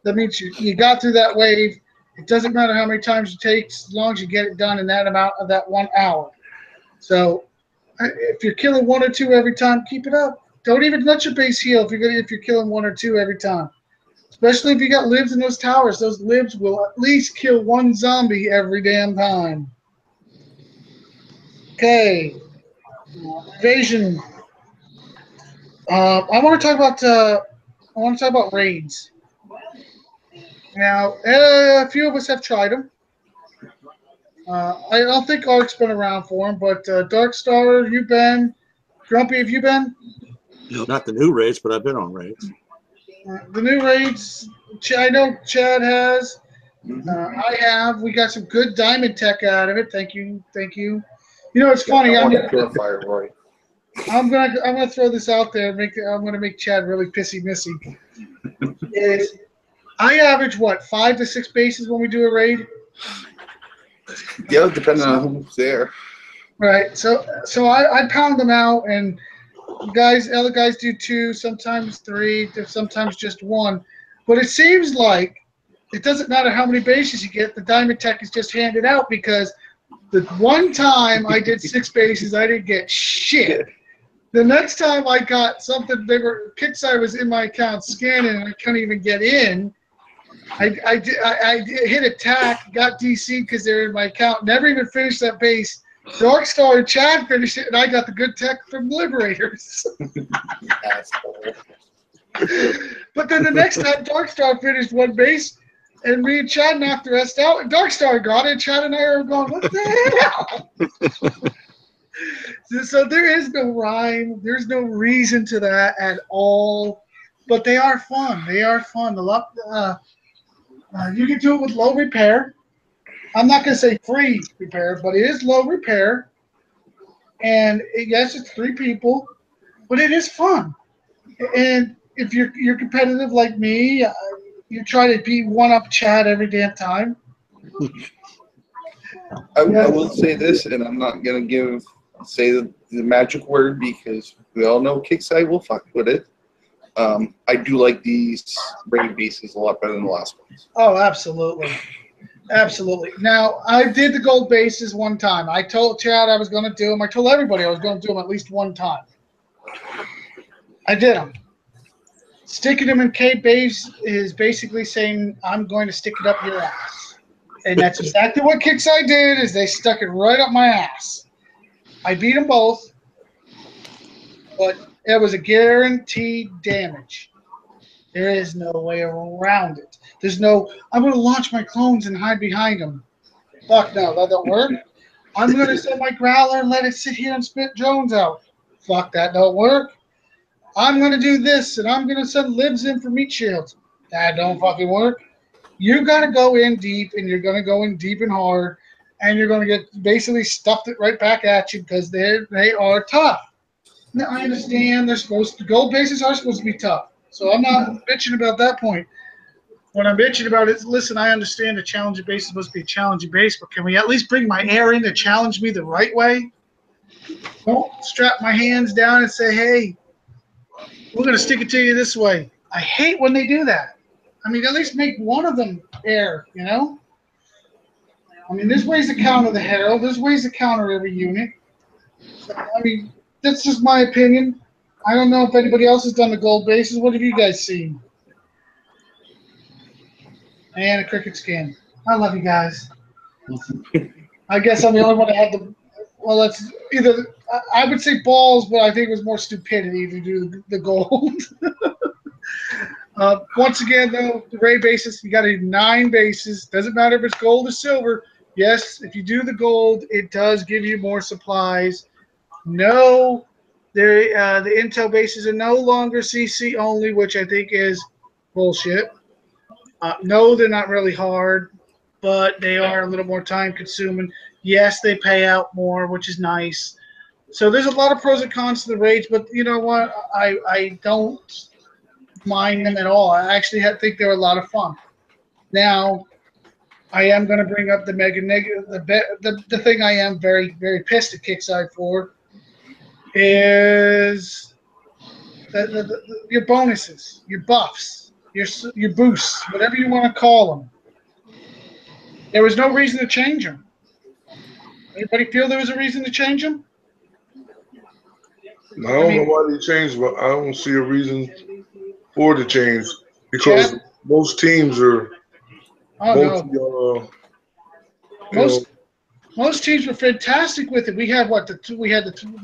B: That means you got through that wave. It doesn't matter how many times it takes, as long as you get it done in that amount of that 1 hour. So if you're killing 1 or 2 every time, keep it up. Don't even let your base heal if you're killing 1 or 2 every time. Especially if you got libs in those towers. Those libs will at least kill 1 zombie every damn time. Okay. Invasion. I want to talk about raids. Now, a few of us have tried them. I don't think Ark's been around for them, but Darkstar, you've been. Grumpy, have you been?
C: Not the new raids, but I've been on raids.
B: The new raids, I know Chad has. I have. We got some good diamond tech out of it. Thank you. It's funny.
F: I want to purify, Roy.
B: I'm gonna throw this out there. I'm gonna make Chad really pissy missy. Is I average what 5 to 6 bases when we do a raid.
F: Yeah, depending on who's there.
B: Right. So I pound them out, and other guys do 2, sometimes 3, sometimes just 1. But it seems like it doesn't matter how many bases you get. The Diamond Tech is just handed out because the one time I did 6 bases, I didn't get shit. The next time I got something bigger, Kickstarter was in my account scanning, and I couldn't even get in. I hit attack, got DC because they're in my account. Never even finished that base. Darkstar and Chad finished it, and I got the good tech from Liberators. But then the next time, Darkstar finished 1 base, and me and Chad knocked the rest out, and Darkstar got it. And Chad and I are going, what the hell? So there is no rhyme. There's no reason to that at all. But they are fun. They are fun. You can do it with low repair. I'm not going to say free repair, but it is low repair. And yes, it's 3 people, but it is fun. And if you're competitive like me, you try to be one-up Chad every damn time.
F: I will say this, and I'm not going to say the magic word because we all know Kickside will fuck with it. I do like these raid bases a lot better than the last ones.
B: Oh, absolutely. Absolutely. Now, I did the gold bases one time. I told Chad I was going to do them. I told everybody I was going to do them at least one time. I did them. Sticking them in K base is basically saying I'm going to stick it up your ass. And that's exactly what Kickside did, is they stuck it right up my ass. I beat them both, but it was a guaranteed damage. There is no way around it. There's no, I'm going to launch my clones and hide behind them. Fuck no, that don't work. I'm going to set my Growler and let it sit here and spit drones out. Fuck, that don't work. I'm going to do this, and I'm going to send libs in for meat shields. That don't fucking work. You got to go in deep, and you're going to go in deep and hard, and you're going to get basically stuffed it right back at you because they are tough. Now, I understand gold bases are supposed to be tough. So I'm not bitching about that point. What I'm bitching about is, listen, I understand a challenging base is supposed to be a challenging base, but can we at least bring my air in to challenge me the right way? Don't strap my hands down and say, hey, we're going to stick it to you this way. I hate when they do that. I mean, at least make one of them air, you know? I mean, there's ways to counter the Herald. There's ways to counter every unit. So, I mean, that's just my opinion. I don't know if anybody else has done the gold bases. What have you guys seen? And a cricket scan. I love you guys. I guess I'm the only one that had the. Well, that's either. I would say balls, but I think it was more stupidity to do the gold. Once again, though, the raid bases, you got to do 9 bases. Doesn't matter if it's gold or silver. Yes, if you do the gold, it does give you more supplies. No. The Intel bases are no longer CC only, which I think is bullshit. No, they're not really hard, but they are a little more time consuming. Yes, they pay out more, which is nice. So there's a lot of pros and cons to the raids, but you know what? I don't mind them at all. I actually think they're a lot of fun. Now, I am going to bring up the mega negative. The thing I am very, very pissed at Kickside for is your bonuses, your buffs, your boosts, whatever you want to call them. There was no reason to change them. Anybody feel there was a reason to change them?
E: I don't know why they changed, but I don't see a reason for the change because most teams are.
B: Most teams were fantastic with it. We had the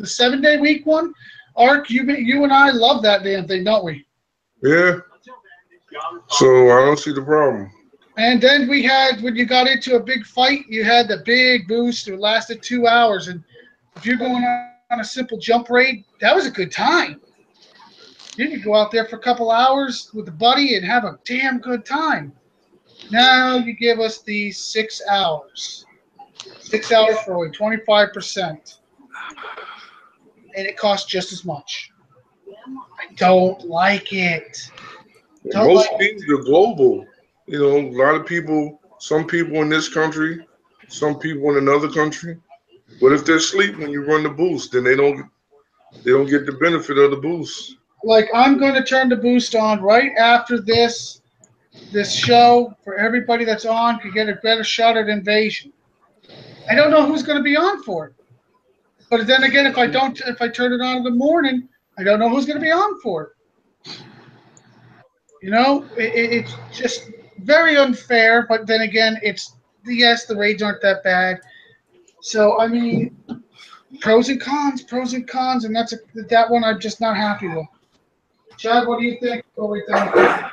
B: 7-day week one. Ark, you and I love that damn thing, don't we?
E: Yeah. So I don't see the problem.
B: And then we had, when you got into a big fight, you had the big boost that lasted 2 hours. And if you're going on a simple jump raid, that was a good time. You could go out there for a couple hours with a buddy and have a damn good time. Now you give us these 6 hours. 6 hours for only 25%. and it costs just as much. I don't like it. Don't
E: Most
B: like
E: things are global. You know, a lot of people, some people in this country, some people in another country. But if they're asleep when you run the boost, then they don't get the benefit of the boost.
B: Like, I'm going to turn the boost on right after this show for everybody that's on to get a better shot at Invasion. I don't know who's going to be on for it. But then again, if I turn it on in the morning, I don't know who's going to be on for it. You know, it's just very unfair. But then again, yes, the raids aren't that bad. So I mean, pros and cons, and that one I'm just not happy with. Chad, what do you think? Go right down.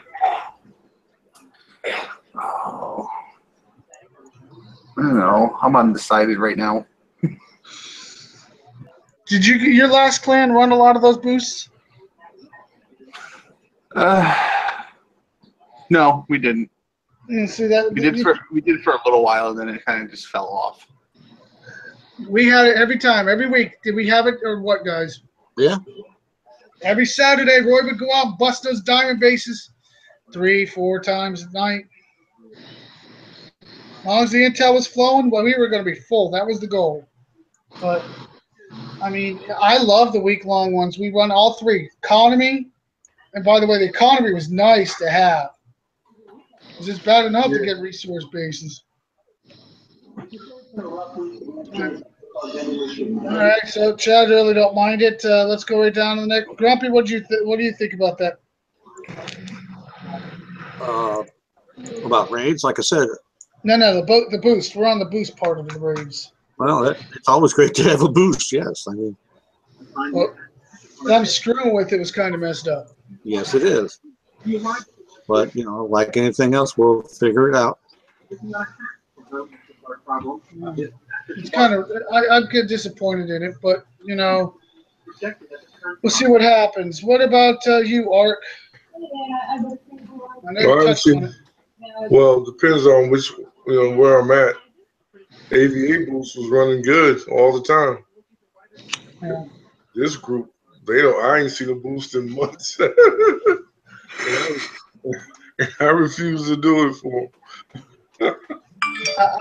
F: Oh, I don't know. I'm undecided right now.
B: Did your last clan run a lot of those boosts?
F: No, we didn't.
B: See that
F: We did for a little while, and then it kind of just fell off.
B: We had it every time, every week. Did we have it or what, guys?
C: Yeah.
B: Every Saturday, Roy would go out and bust those diamond bases 3-4 times a night. As long as the intel was flowing, well, we were going to be full. That was the goal. But, I mean, I love the week-long ones. We run all three. Economy, and by the way, the economy was nice to have. It's just bad enough to get resource bases. All right, so Chad really don't mind it. Let's go right down to the next. Grumpy, what do you think about that?
C: About raids, like I said,
B: No, the boost. We're on the boost part of the raids.
C: well, it's always great to have a boost. Yes, I mean,
B: Well, them screwing with it was kind of messed up.
C: yes, it is. But you know, like anything else, we'll figure it out.
B: It's kind of I get disappointed in it, but you know, we'll see what happens. What about you, Art? I know you touched on it.
E: Well, it depends on where I'm at. AVA boost was running good all the time.
B: Yeah.
E: This group, I ain't seen a boost in months. I refuse to do it for them.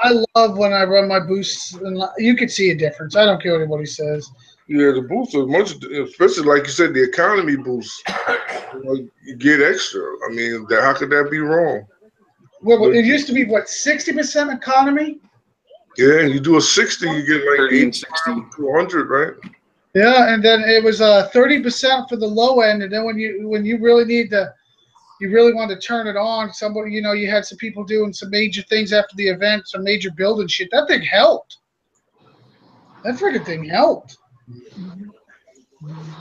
B: I love when I run my boosts, and you can see a difference. I don't care what anybody says.
E: Yeah, the boosts are much, especially like you said, the economy boost. You get extra. I mean, how could that be wrong?
B: Well, it used to be, 60% economy?
E: Yeah, and you do a 60, you get like
F: 30 and 60.
E: 200, right?
B: Yeah, and then it was 30% for the low end, and then when you really want to turn it on, somebody, you had some people doing some major things after the event, some major building shit. That thing helped. That freaking thing helped.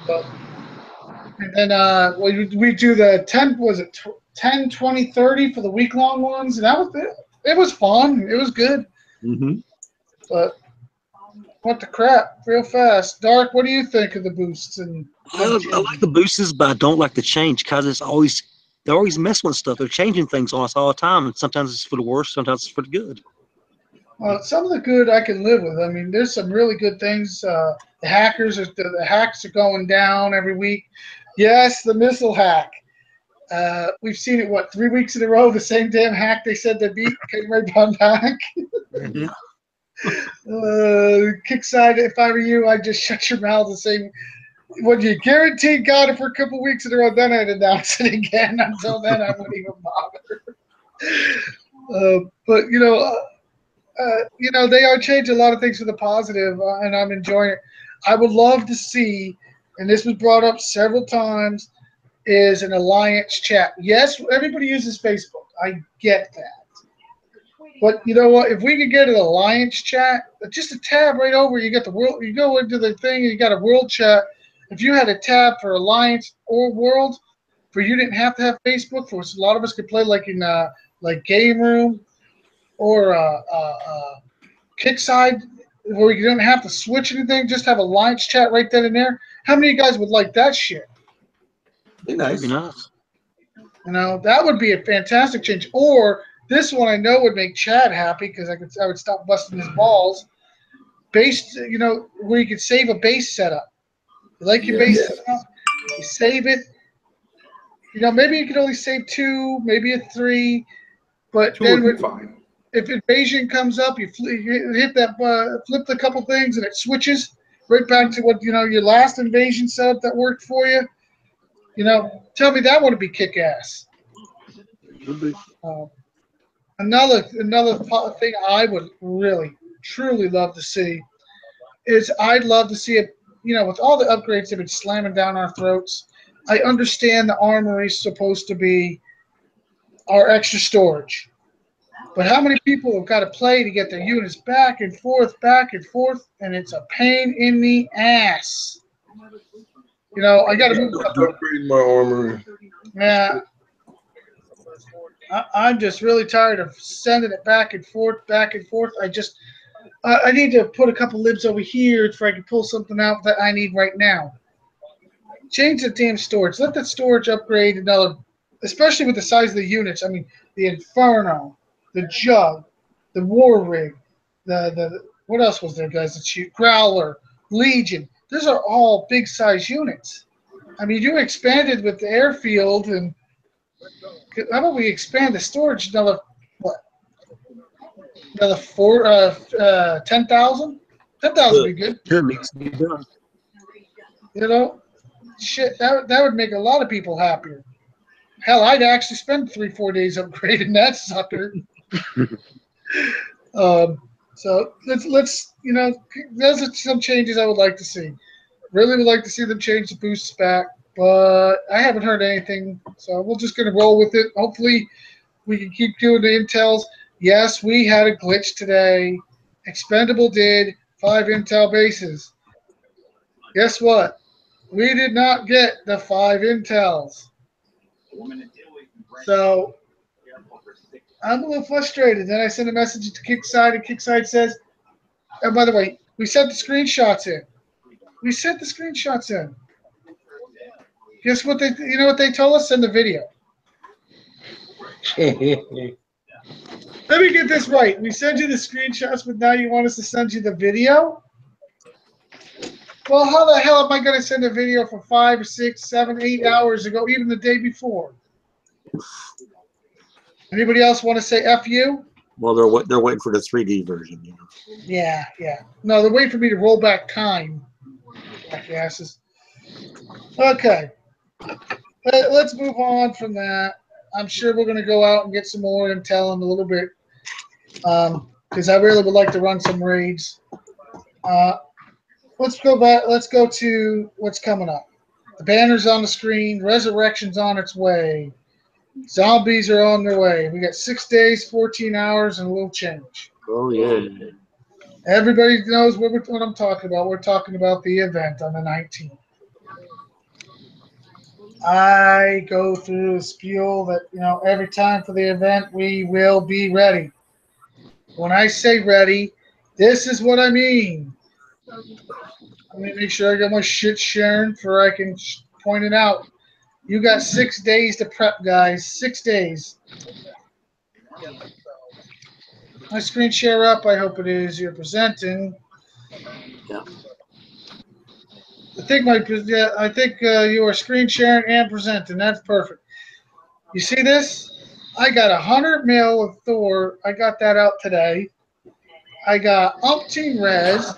B: But, and then we do the 10, 20, 30 for the week-long ones, and that was it. It was fun. It was good.
C: Mm-hmm.
B: But what the crap? Real fast. Dark, what do you think of the boosts? And
D: I like the boosts, but I don't like the change because they're always messing with stuff. They're changing things on us all the time, and sometimes it's for the worse, sometimes it's for the good.
B: Well, some of the good I can live with. I mean, there's some really good things. The hacks are going down every week. Yes, the missile hack. We've seen it 3 weeks in a row. The same damn hack they said they beat came right back.
C: Mm-hmm.
B: Kickside, if I were you, I'd just shut your mouth and say, when you guaranteed got it for a couple weeks in a row, then I'd announce it again. Until then, I wouldn't even bother. But they are changing a lot of things for the positive, and I'm enjoying it. I would love to see, and this was brought up several times, is an alliance chat. Yes, everybody uses Facebook. I get that. But you know what? If we could get an alliance chat, just a tab right over, you get the world. You go into the thing, and you got a world chat. If you had a tab for alliance or world, for you didn't have to have Facebook. For a lot of us could play like in like Game Room or Kickside, where you don't have to switch anything. Just have alliance chat right then and there. How many of you guys would like that shit?
C: Be nice.
D: That'd be nice.
B: That would be a fantastic change. Or this one I know would make Chad happy because I would stop busting his balls. Base, where you could save a base setup. You like your bases enough, you save it. You know, maybe you can only save 2, maybe a 3, but
F: 2
B: then
F: would be fine.
B: if invasion comes up, you hit that, flip a couple things, and it switches right back to what, your last invasion setup that worked for you. Tell me that wouldn't be kick-ass. Another thing I would really, truly love to see is I'd love to see it, with all the upgrades that have been slamming down our throats. I understand the armory is supposed to be our extra storage. But how many people have got to play to get their units back and forth, and it's a pain in the ass. I got to move stuff.
E: Upgrade my armory.
B: Yeah. I'm just really tired of sending it back and forth. I need to put a couple libs over here so I can pull something out that I need right now. Change the damn storage. Let that storage upgrade another, especially with the size of the units. I mean, the Inferno, the Jug, the War Rig, the what else was there, guys? The shoot Growler, Legion. Those are all big size units. I mean, you expanded with the airfield, and how about we expand the storage another what? Another 10,000? 10,000 would be good.
D: It needs to be done.
B: Shit, that would make a lot of people happier. Hell, I'd actually spend 3-4 days upgrading that sucker. So let's those are some changes I would like to see. Really would like to see them change the boosts back, but I haven't heard anything, so we're just gonna roll with it. Hopefully, we can keep doing the intels. Yes, we had a glitch today. Expendable did 5 intel bases. Guess what? We did not get the 5 intels. So I'm a little frustrated. Then I sent a message to Kickside, and Kickside says, and by the way, we sent the screenshots in. Guess what what they told us? Send the video. Let me get this right. We send you the screenshots, but now you want us to send you the video? Well, how the hell am I going to send a video for 5, 6, 7, 8 hours ago, even the day before? Anybody else want to say F you?
C: Well, they're waiting for the 3D version.
B: Yeah. No, they're waiting for me to roll back time. Jackasses. Okay. Let's move on from that. I'm sure we're going to go out and get some more intel in a little bit, because I really would like to run some raids. Let's go back. Let's go to what's coming up. The banner's on the screen. Resurrection's on its way. Zombies are on their way. We got 6 days, 14 hours, and a little change.
C: Oh, yeah.
B: Everybody knows what I'm talking about. We're talking about the event on the 19th. I go through a spiel that, every time for the event, we will be ready. When I say ready, this is what I mean. Let me make sure I got my shit sharing so I can point it out. You got 6 days to prep, guys. 6 days. My screen share up. I hope it is. You're presenting.
C: Yeah.
B: I think you are screen sharing and presenting. That's perfect. You see this? I got 100 mil of Thor. I got that out today. I got umpteen res.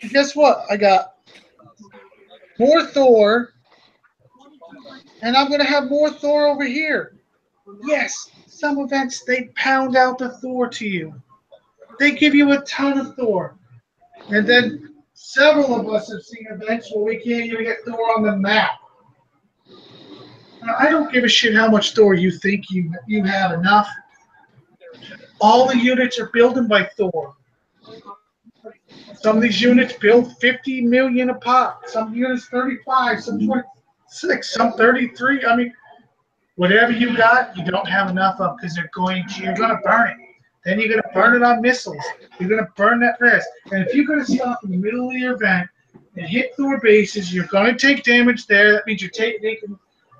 B: And guess what? I got more Thor. And I'm going to have more Thor over here. Yes, some events, they pound out the Thor to you. They give you a ton of Thor. And then several of us have seen events where we can't even get Thor on the map. Now, I don't give a shit how much Thor you think you have enough. All the units are building by Thor. Some of these units build 50 million a pop. Some units 35, some 26, some 33. I mean, whatever you got, you don't have enough of because you're going to burn it. Then you're going to burn it on missiles. You're going to burn that rest. And if you're going to stop in the middle of the event and hit Thor bases, you're going to take damage there. That means you're taking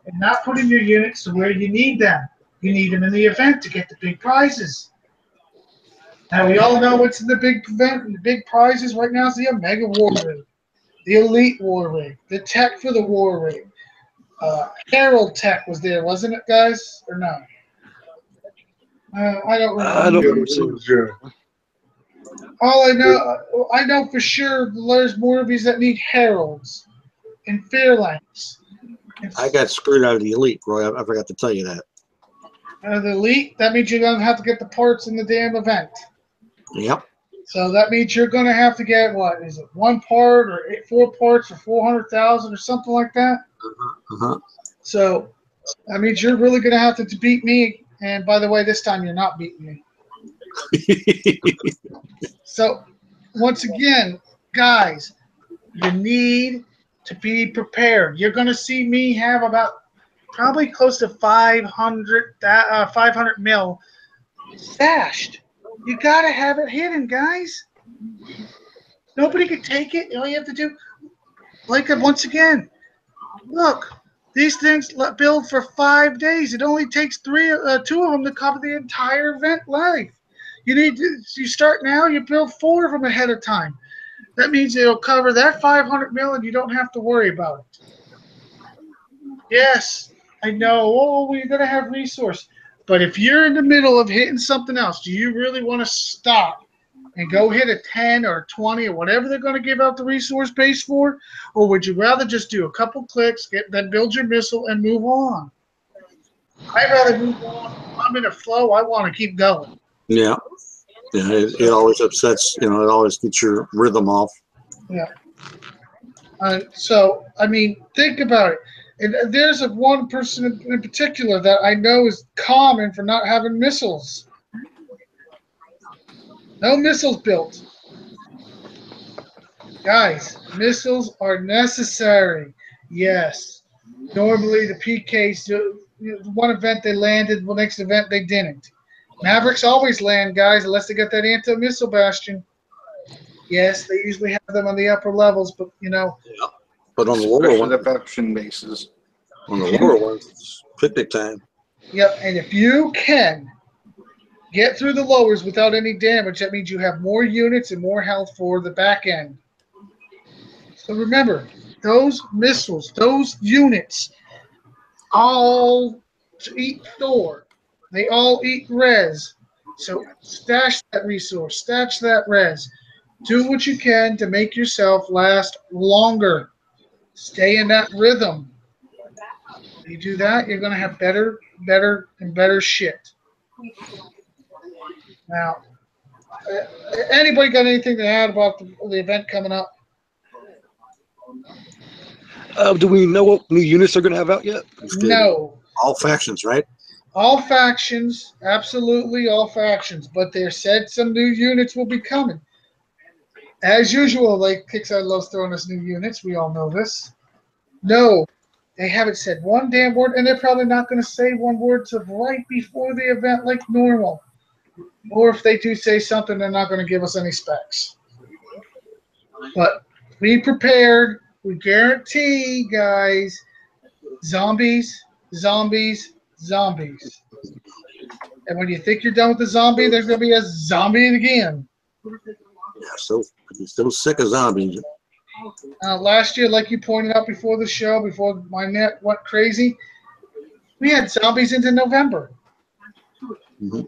B: and not putting your units to where you need them. You need them in the event to get the big prizes. Now, we all know what's in the big event and the big prizes right now is the Omega War Rig. the Elite War Rig, the Tech for the War Rig. Herald Tech was there, wasn't it, guys? Or no? I don't remember.
D: I don't
E: Yeah,
D: remember
E: it
D: seeing.
E: was, yeah.
B: All I know for sure, there's more of these that need heralds and phalanx.
C: I got screwed out of the elite, Roy. I forgot to tell you that.
B: The elite, that means you're going to have to get the parts in the damn event.
C: Yep.
B: So that means you're going to have to get, what, is it 1 part or 4 parts for 400,000 or something like that?
C: Uh-huh.
B: So that means you're really going to have to beat me. And by the way, this time you're not beating me. So once again, guys, you need to be prepared. You're going to see me have about probably close to 500 mil stashed. You got to have it hidden, guys. Nobody can take it. All you have to do, once again, look, these things build for 5 days. It only takes 2 of them to cover the entire event life. You start now, you build 4 of them ahead of time. That means it'll cover that 500 mil and you don't have to worry about it. Yes, I know. Oh, we're going to have resource. But if you're in the middle of hitting something else, do you really want to stop and go hit a 10 or 20 or whatever they're going to give out the resource base for? Or would you rather just do a couple clicks, then build your missile and move on? I'd rather move on. I'm in a flow. I want to keep going.
C: Yeah. Yeah, it always upsets, it always gets your rhythm off.
B: Yeah. So, I mean, think about it. And there's one person in particular that I know is common for not having missiles. No missiles built. Guys, missiles are necessary. Yes. Normally, the PKs, one event they landed, the next event they didn't. Mavericks always land, guys, unless they get that anti-missile bastion. Yes, they usually have them on the upper levels, but,
C: But on the lower
F: Especially
C: one,
F: the faction bases.
C: on the lower ones, it's picnic time.
B: Yep, and if you can get through the lowers without any damage, that means you have more units and more health for the back end. So remember, those missiles, those units, all eat Thor. They all eat res. So stash that resource, stash that res. Do what you can to make yourself last longer. Stay in that rhythm. If you do that, you're going to have better, and better shit. Now, anybody got anything to add about the event coming up?
D: Do we know what new units they're going to have out yet?
B: No.
C: All factions, right?
B: All factions, absolutely all factions. But they said some new units will be coming. As usual, Kickstarter loves throwing us new units. We all know this. No, they haven't said one damn word, and they're probably not going to say one word till right before the event like normal. Or if they do say something, they're not going to give us any specs. But be prepared. We guarantee, guys, zombies. And when you think you're done with the zombie, there's going to be a zombie again.
C: Yeah, still sick of zombies.
B: Last year, like you pointed out before the show, before my net went crazy, we had zombies into November.
C: Mm-hmm.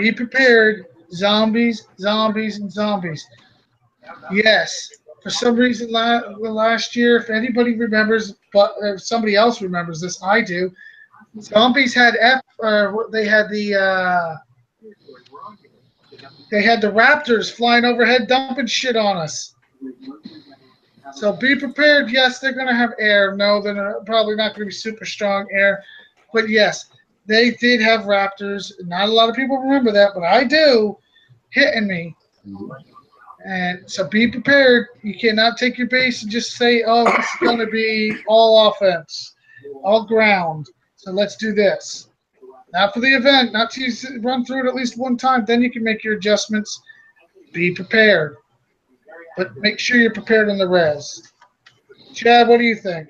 B: Be prepared. Zombies, and zombies. Yes. For some reason, last year, if anybody remembers, but if somebody else remembers this, I do. Zombies had they had the Raptors flying overhead, dumping shit on us. So be prepared. Yes, they're going to have air. No, they're probably not going to be super strong air. But yes, they did have Raptors. Not a lot of people remember that, but I do, hitting me. And so be prepared. You cannot take your base and just say, oh, this is going to be all offense, all ground. So let's do this. Not for the event, not to run through it at least one time. Then you can make your adjustments. Be prepared. But make sure you're prepared on the res. Chad, what do you think?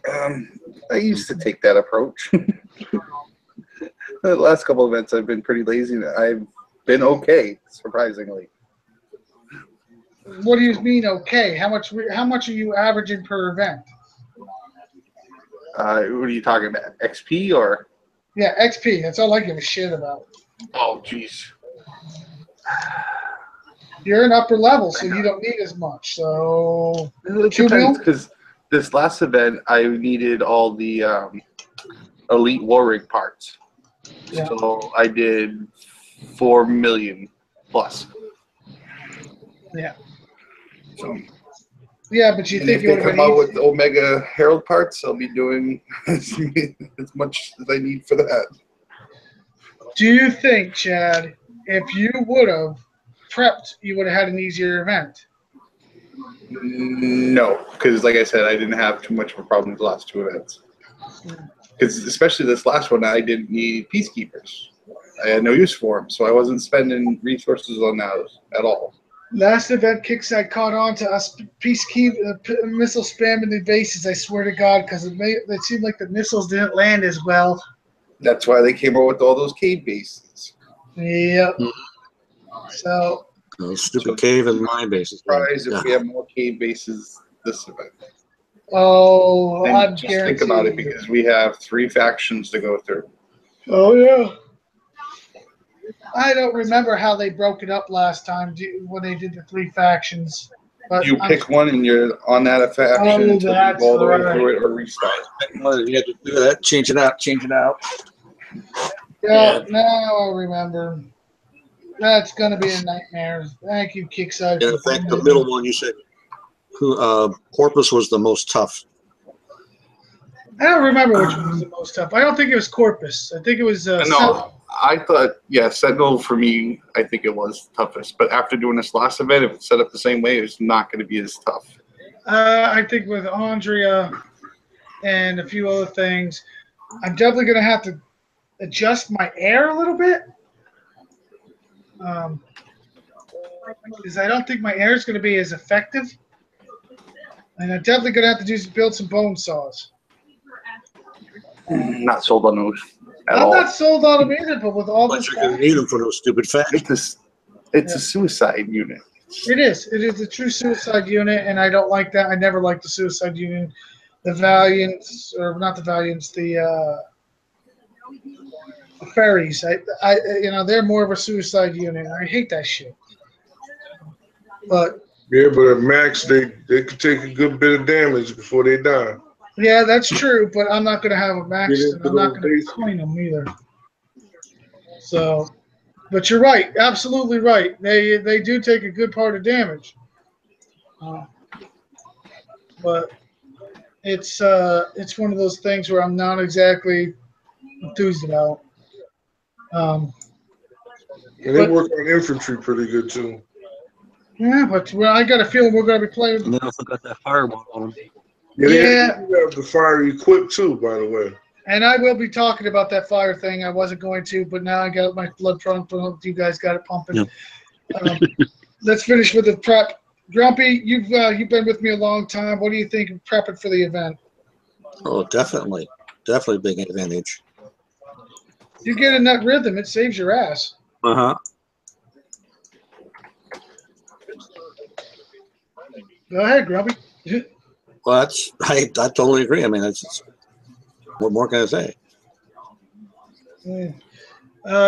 F: I used to take that approach. The last couple of events I've been pretty lazy. I've been okay, surprisingly.
B: What do you mean? Okay, how much are you averaging per event?
F: What are you talking about? XP or?
B: Yeah, XP. That's all I give a shit about.
F: Oh, jeez.
B: You're an upper level, so you don't need as much. So
F: It
B: 2
F: depends
B: mil.
F: because this last event I needed all the elite war rig parts,
B: Yeah.
F: so I did 4 million plus.
B: Yeah.
F: So,
B: Yeah, but you
F: and
B: think
F: if
B: it
F: they
B: would have
F: come
B: been
F: out
B: easy?
F: with Omega Herald parts, I'll be doing as much as I need for that.
B: Do you think, Chad, if you would have prepped, you would have had an easier event?
F: No, because like I said, I didn't have too much of a problem with the last 2 events. Because especially this last one, I didn't need peacekeepers. I had no use for them, so I wasn't spending resources on those at all.
B: Last event, Kickside caught on to us missile spamming the bases. I swear to God, because it seemed like the missiles didn't land as well.
F: That's why they came out with all those cave bases.
B: Yep. So
C: Those stupid cave and mine bases.
F: Surprised
C: Yeah.
F: if we have more cave bases this event.
B: oh,
F: And
B: I'm
F: just think about it,
B: guaranteed.
F: because we have 3 factions to go through.
B: Oh yeah. I don't remember how they broke it up last time when they did the 3 factions. But
F: You pick one and you're on that faction
B: Oh,
F: until you
B: that's
F: go all the way
B: right.
F: through it or restart.
C: You had to do that, change it out.
B: Yeah, now I remember. That's gonna be a nightmare. Thank you, Kickside.
C: In fact, the middle one you said, Corpus was the most tough.
B: I don't remember which one was the most tough. I don't think it was Corpus. I think it was
F: No, I thought, yeah, Sentinel for me, I think it was toughest. But after doing this last event, if it's set up the same way, it's not going to be as tough.
B: I think with Andrea and a few other things, I'm definitely going to have to adjust my air a little bit. Because I don't think my air is going to be as effective. And I'm definitely going to have to build some bone saws.
F: Not sold on those at
B: I'm
F: all.
B: not sold on them either, but with all
C: But
B: this,
C: you're going to need them for those stupid facts.
F: It's a suicide unit.
B: it is. It is a true suicide unit, and I don't like that. I never liked the suicide unit. The Valiants, or not the Valiants, the Fairies. They're more of a suicide unit. I hate that shit. But
E: Yeah, but at max, they could take a good bit of damage before they die.
B: yeah, that's true. But I'm not going to have a max,
E: Get
B: and
E: into
B: I'm not
E: those
B: going to
E: bases.
B: coin them either. So, but you're right. Absolutely right. They do take a good part of damage. But it's one of those things where I'm not exactly enthused about.
E: And they work on infantry pretty good too.
B: Yeah, but I got a feeling we're going to be playing.
D: And they also got that firewall on them.
E: Yeah,
B: Yeah.
E: they have the fire equipped too, by the way.
B: And I will be talking about that fire thing. I wasn't going to, but now I got my blood pumping. You guys got it pumping.
D: Yep.
B: Let's finish with the prep. Grumpy, you've been with me a long time. What do you think of prepping for the event?
C: Oh, definitely big advantage.
B: You get in that rhythm, it saves your ass.
C: Uh-huh.
B: Go ahead, Grumpy.
C: Well, I totally agree. I mean, what more can I say?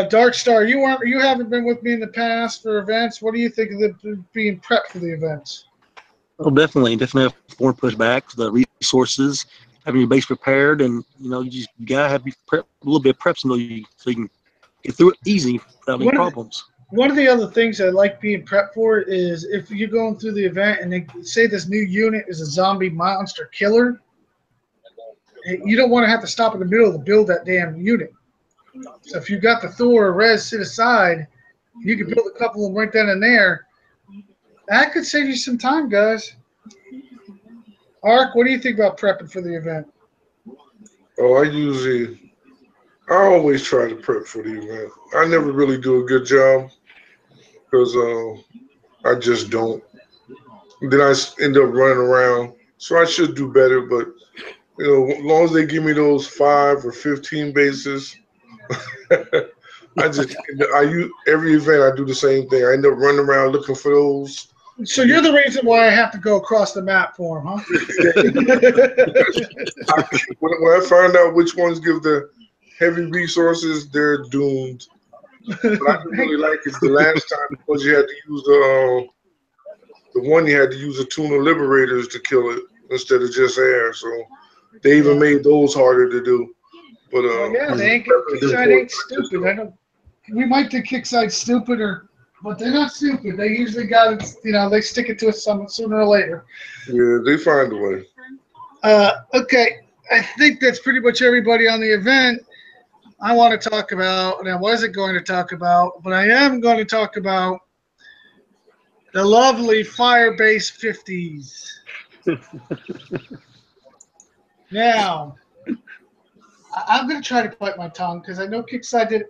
B: Dark Star, you haven't been with me in the past for events. What do you think of being prepped for the events?
D: Oh, definitely have forward pushback, the resources, having your base prepared, and you gotta have a little bit of prep so you can get through it easy without any problems.
B: One of the other things I like being prepped for is if you're going through the event and they say this new unit is a zombie monster killer, you don't want to have to stop in the middle to build that damn unit. So if you've got the Thor or Res sit aside, you can build a couple of them right then and there. That could save you some time, guys. Ark, what do you think about prepping for the event?
E: Oh, I always try to prep for the event. I never really do a good job because I just don't. Then I end up running around. So I should do better, but as long as they give me those 5 or 15 bases, I use every event. I do the same thing. I end up running around looking for those
B: So you're the reason why I have to go across the map for him, huh?
E: When I find out which ones give the heavy resources, they're doomed. What I didn't really like is the last time because you had to use the one you had to use the tuna liberators to kill it instead of just air. So they even made those harder to do. But
B: Yeah, Kickside ain't stupid. I don't. We might think Kickside stupid, but they're not stupid. They usually got it. They stick it to us sooner or later.
E: Yeah, they find a way.
B: Okay, I think that's pretty much everybody on the event. I want to talk about, and I wasn't going to talk about, but I am going to talk about the lovely Firebase 50s. Now, I'm going to try to bite my tongue because I know Kickside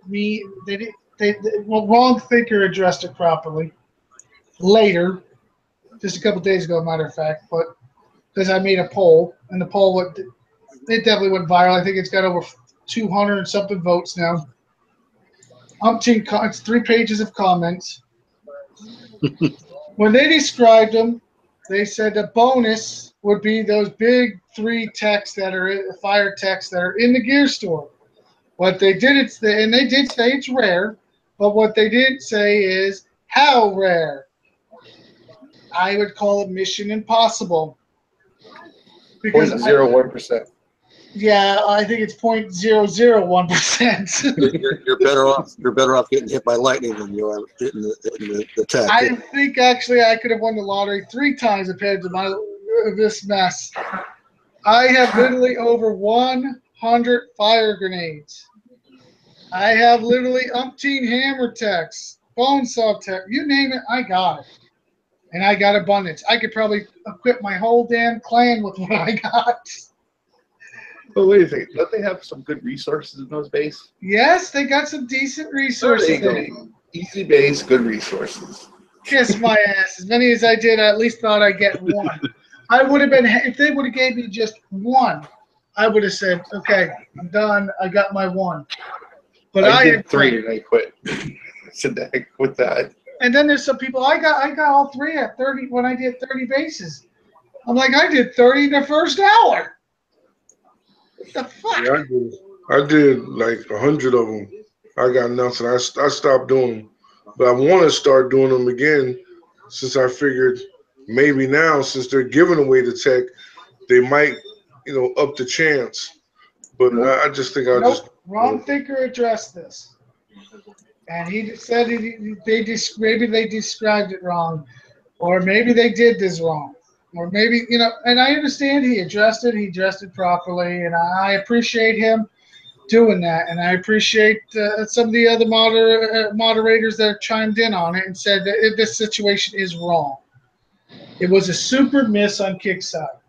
B: Wrong Thinker addressed it properly later, just a couple days ago, matter of fact, but because I made a poll, and the poll it definitely went viral. I think it's got over 200 and something votes now. It's 3 pages of comments. When they described them, they said the bonus would be those big 3 techs fire techs that are in the gear store. What they did, and they did say it's rare, but what they did say is how rare. I would call it mission impossible. Because
F: 0.01%.
B: Yeah, I think it's 0.001%.
C: You're better off. You're better off getting hit by lightning than you are hitting the tech.
B: I think actually I could have won the lottery 3 times compared to this mess. I have literally over 100 fire grenades. I have literally umpteen hammer techs, bone saw tech, you name it, I got it. And I got abundance. I could probably equip my whole damn clan with what I got.
F: But wait a second, don't they have some good resources in those bases?
B: Yes, they got some decent resources.
F: Easy base, good resources.
B: Kiss my ass. As many as I did, I at least thought I'd get 1. I would have been, if they would have gave me just 1, I would have said, okay, I'm done. I got my 1. But
F: I did 3 and I quit. I said the heck with that.
B: And then there's some people, I got all 3 at 30 when I did 30 bases. I'm like, I did 30 in the first hour. What the fuck?
E: Yeah, I did like 100 of them. I got nothing. I stopped doing them. But I want to start doing them again since I figured maybe now, since they're giving away the tech, they might, up the chance. But I just think
B: Wrong Thinker addressed this. And he said maybe they described it wrong. Or maybe they did this wrong. Or maybe, and I understand he addressed it properly, and I appreciate him doing that, and I appreciate some of the other moderators that chimed in on it and said that this situation is wrong. It was a super miss on Kickside.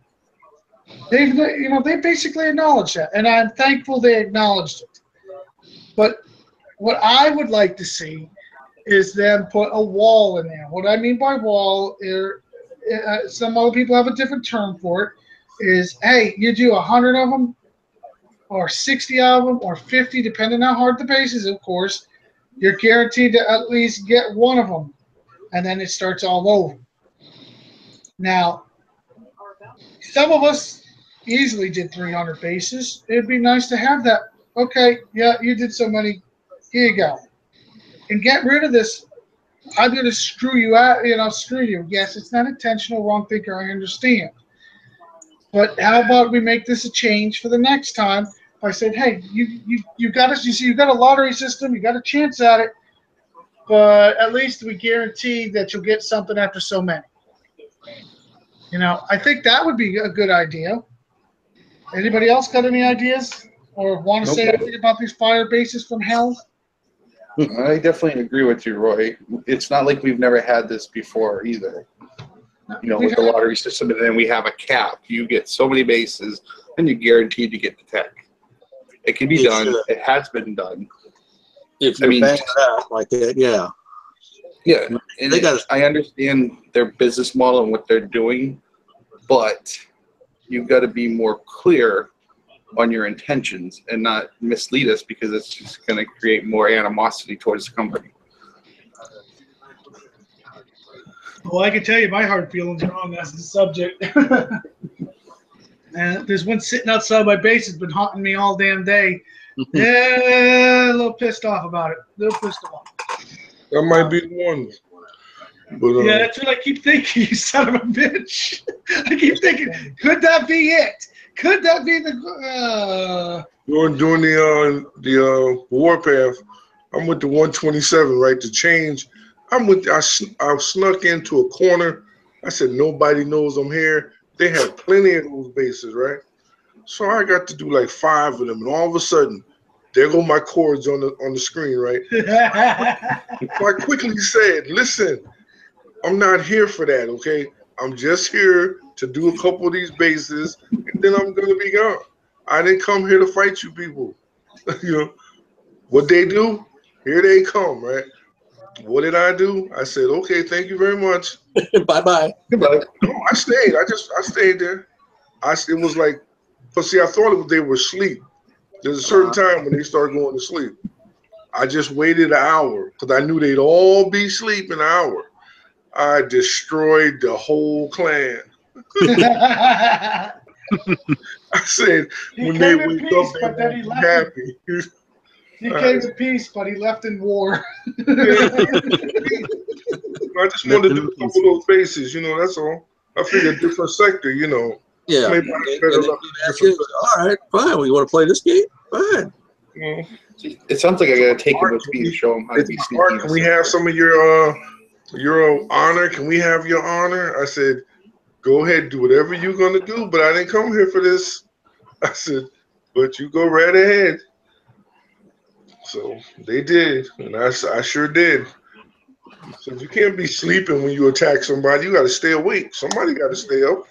B: They basically acknowledged that, and I'm thankful they acknowledged it. But what I would like to see is them put a wall in there. What I mean by wall is, some other people have a different term for it, is, hey, you do 100 of them, or 60 of them, or 50, depending on how hard the base is, of course, you're guaranteed to at least get 1 of them, and then it starts all over. Now, some of us easily did 300 bases. It'd be nice to have that. Okay, yeah, you did so many. Here you go. And get rid of this. I'm going to screw you out, screw you. Yes, it's not intentional, Wrong Thinker, I understand. But how about we make this a change for the next time? I said, hey, you got us. You see, you got a lottery system. You got a chance at it, but at least we guarantee that you'll get something after so many. I think that would be a good idea. Anybody else got any ideas or want to say anything about these fire bases from hell?
F: I definitely agree with you, Roy. It's not like we've never had this before either. With the lottery system, and then we have a cap. You get so many bases, and you're guaranteed to get the tech. It can be done. It has been done.
C: If you bang it out like that, yeah.
F: Yeah, and I understand their business model and what they're doing, but you've got to be more clear on your intentions and not mislead us, because it's just going to create more animosity towards the company.
B: Well, I can tell you my hard feelings are on this subject. And there's one sitting outside my base that's been haunting me all damn day. Yeah, a little pissed off about it. A little pissed off.
E: That might be the one. But
B: Yeah, that's what I keep thinking, you son of a bitch. I keep thinking, could that be it? Could that be the
E: during the warpath, I'm with the 127, right? To change, I snuck into a corner. I said nobody knows I'm here. They had plenty of those bases, right? So I got to do like 5 of them, and all of a sudden, there go my chords on the screen, right? So I quickly said, "Listen, I'm not here for that, okay? I'm just here to do a couple of these bases, and then I'm gonna be gone. I didn't come here to fight you people. You know what they do? Here they come, right? What did I do? I said, okay, thank you very much.
C: Bye-bye.
F: Goodbye.
E: No, I stayed. I stayed there. It was like, but see, I thought they were asleep. There's a certain time when they start going to sleep. I just waited an hour because I knew they'd all be asleep in an hour. I destroyed the whole clan. I said,
B: He
E: when they
B: came in
E: wake
B: peace,
E: up,
B: but
E: they
B: then he
E: won't be
B: left.
E: happy.
B: He came in peace, but he left in war.
E: I just wanted to do a couple of those bases, that's all. I figured different sector,
C: Yeah.
E: maybe
C: And
E: better
C: then
E: luck
C: you
E: in
C: ask you,
E: different
C: all right, fine. We want to play this game? Fine.
E: sectors.
F: It sounds like I gotta take him with me to show him how to be
E: Art,
F: sneaky.
E: can we have some of your honor? Can we have your honor? I said, go ahead, do whatever you're gonna do, but I didn't come here for this. I said, but you go right ahead. So they did, and I sure did. So you can't be sleeping when you attack somebody. You got to stay awake. Somebody got to stay up.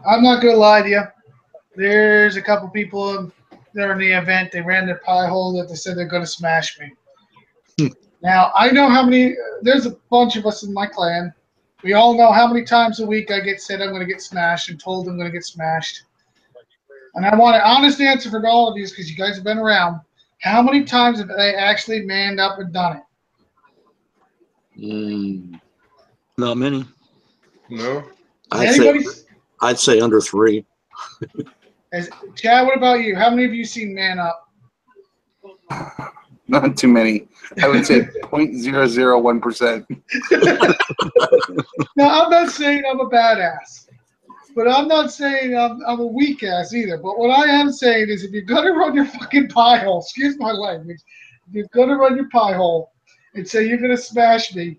B: I'm not going to lie to you. There's a couple people during the event. They ran their pie hole that they said they're going to smash me. Now, I know how many – there's a bunch of us in my clan. We all know how many times a week I get said I'm going to get smashed and told I'm going to get smashed. And I want an honest answer from all of you because you guys have been around. How many times have they actually manned up and done it?
D: Not many.
E: No.
C: I'd say under 3.
B: Chad, what about you? How many of you seen man up?
F: Not too many. I would say 0.001%.
B: Now, I'm not saying I'm a badass, but I'm not saying I'm a weak ass either. But what I am saying is if you're going to run your fucking pie hole, excuse my language, if you're going to run your pie hole and say you're going to smash me,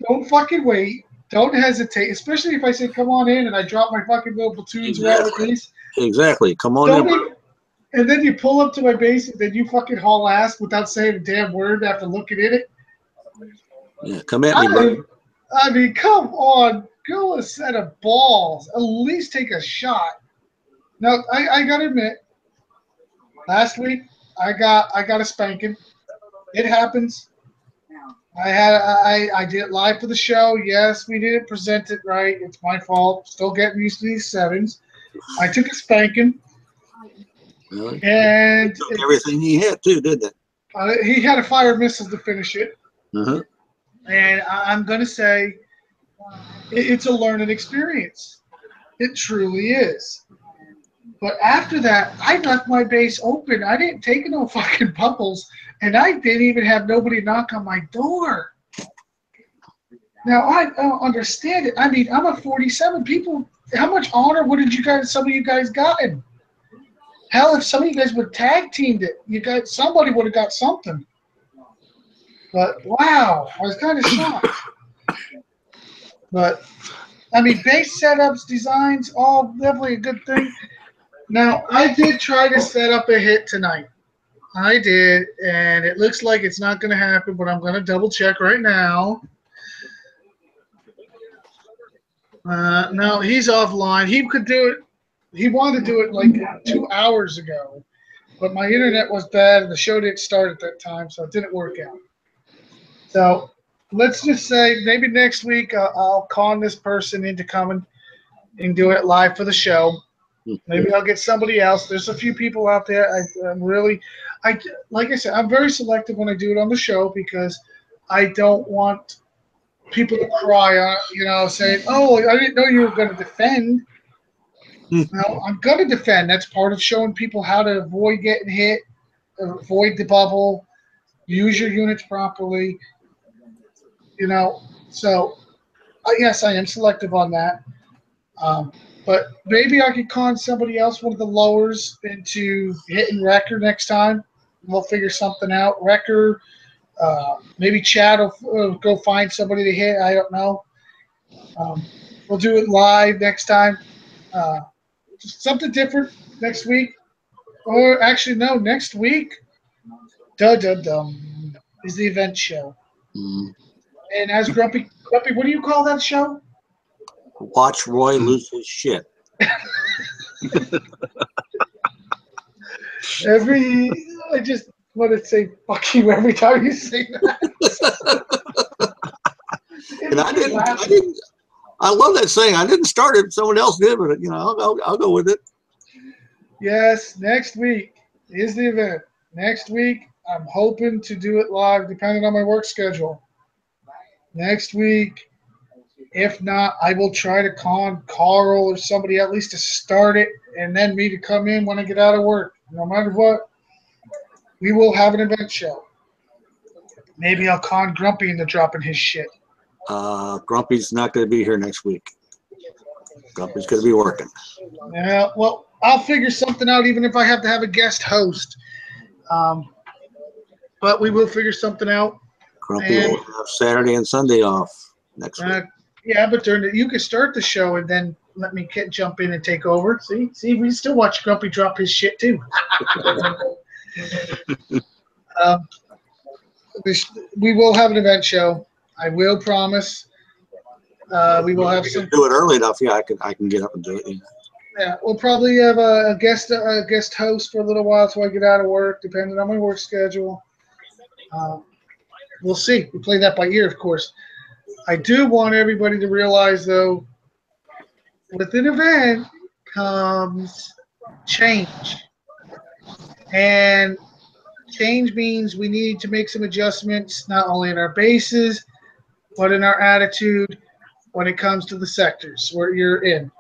B: don't fucking wait. Don't hesitate, especially if I say come on in and I drop my fucking little platoons around my base.
C: Exactly. Come on in.
B: And then you pull up to my base and then you fucking haul ass without saying a damn word after looking at it.
C: Yeah, come at me, brother.
B: I mean, come on. Go a set of balls. At least take a shot. Now, I got to admit, last week I got a spanking. It happens. I did it live for the show. Yes, we didn't present it right. It's my fault. Still getting used to these 7s. I took a spanking.
C: Really?
B: And
C: took everything he had too, didn't it?
B: He had a fire missile to finish it.
C: Uh-huh.
B: And I'm going to say it's a learning experience. It truly is. But after that, I left my base open. I didn't take no fucking bubbles, and I didn't even have nobody knock on my door. Now, I don't understand it. I mean, I'm a 47. People, how much honor would some of you guys gotten? Hell, if some of you guys would tag teamed it, somebody would have got something. But wow, I was kind of shocked. But I mean, base setups, designs, all definitely a good thing. Now, I did try to set up a hit tonight. I did, and it looks like it's not going to happen, but I'm going to double check right now. No, he's offline. He could do it. He wanted to do it like 2 hours ago, but my internet was bad, and the show didn't start at that time, so it didn't work out. So let's just say maybe next week I'll con this person into coming and do it live for the show. Maybe I'll get somebody else. There's a few people out there. Like I said, I'm very selective when I do it on the show because I don't want people to cry on, saying, "Oh, I didn't know you were going to defend." No, I'm going to defend. That's part of showing people how to avoid getting hit, avoid the bubble, use your units properly. So yes, I am selective on that. But maybe I could con somebody else, one of the lowers, into hitting Wrecker next time. We'll figure something out. Wrecker, maybe Chad will go find somebody to hit. I don't know. We'll do it live next time. Just something different next week. Or actually, no, next week. Dum is the event show.
C: Mm.
B: And as Grumpy, what do you call that show?
C: Watch Roy lose his shit.
B: I just want to say fuck you every time you say that.
C: And I love that saying. I didn't start it. Someone else did, but I'll go with it.
B: Yes, next week is the event. Next week, I'm hoping to do it live, depending on my work schedule. Next week, if not, I will try to con Carl or somebody at least to start it, and then me to come in when I get out of work. No matter what, we will have an event show. Maybe I'll con Grumpy into dropping his shit.
C: Grumpy's not going to be here next week. Grumpy's going to be working.
B: Yeah, well, I'll figure something out, even if I have to have a guest host. But we will figure something out.
C: Grumpy will have Saturday and Sunday off next week.
B: Yeah, but you can start the show and then let me jump in and take over. See, we still watch Grumpy drop his shit too. We will have an event show. I will promise. We will have some.
C: Do it early enough. Yeah, I can get up and do it.
B: Yeah, we'll probably have a guest host for a little while till I get out of work, depending on my work schedule. We'll see. We play that by ear, of course. I do want everybody to realize, though, with an event comes change. And change means we need to make some adjustments, not only in our bases, but in our attitude when it comes to the sectors where you're in.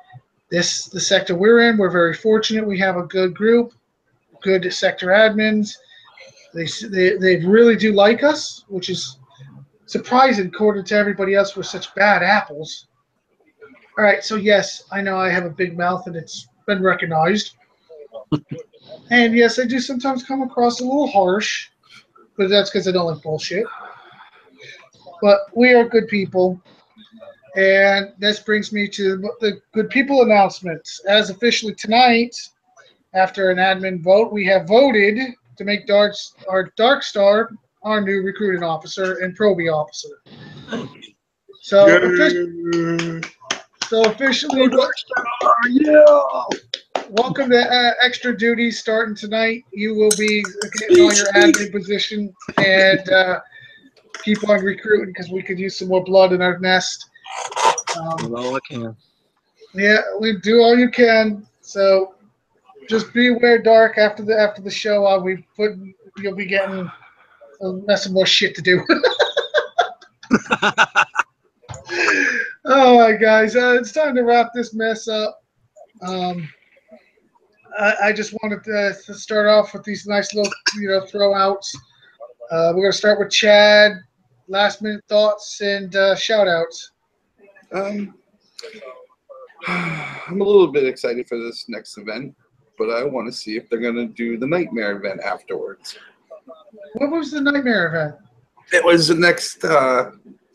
B: The sector we're in, we're very fortunate. We have a good group, good sector admins. They really do like us, which is surprising according to everybody else. We're such bad apples. All right, so yes, I know I have a big mouth and it's been recognized. And yes, I do sometimes come across a little harsh, but that's because I don't like bullshit. But we are good people. And this brings me to the good people announcements. As officially tonight, after an admin vote, we have voted to make our Dark Star our new recruiting officer and Proby officer. So officially, welcome to Extra Duty starting tonight. You will be getting on your admin position and keep on recruiting because we could use some more blood in our nest.
D: All I can.
B: Yeah, we do all you can. So just be aware, Dark. After the show, you'll be getting some more shit to do. All right, guys, it's time to wrap this mess up. I just wanted to start off with these nice little throwouts. We're gonna start with Chad. Last minute thoughts and shout outs.
F: I'm a little bit excited for this next event, but I want to see if they're going to do the Nightmare event afterwards.
B: What was the Nightmare event?
F: It was the next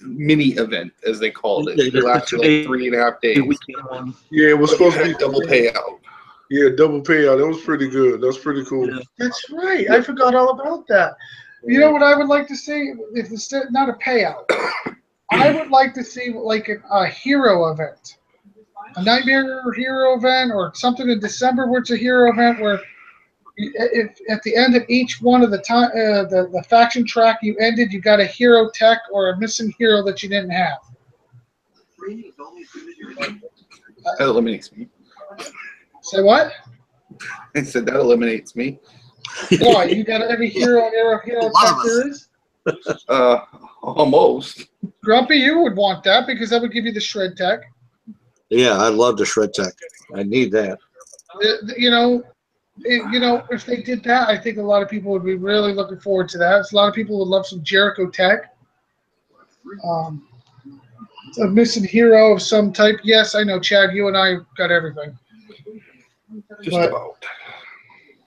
F: mini event, as they called it. It lasted like 3.5 days.
E: Yeah, it was supposed to be
F: double payout.
E: Yeah, double payout. That was pretty good. That's pretty cool.
D: Yeah.
B: That's right. I forgot all about that. You know what I would like to see? If it's not a payout, I would like to see like a hero event, a Nightmare hero event, or something in December where it's a hero event where, if at the end of each one of the faction track you ended, you got a hero tech or a missing hero that you didn't have.
F: That eliminates me.
B: Say what?
F: I said that eliminates me.
B: Why? You got every hero tech there is?
F: Almost.
B: Grumpy, you would want that because that would give you the shred tech.
C: Yeah, I love the shred tech. I need that.
B: You know, if they did that, I think a lot of people would be really looking forward to that. A lot of people would love some Jericho tech. A missing hero of some type. Yes, I know, Chad. You and I got everything.
F: Just
B: But,
F: about.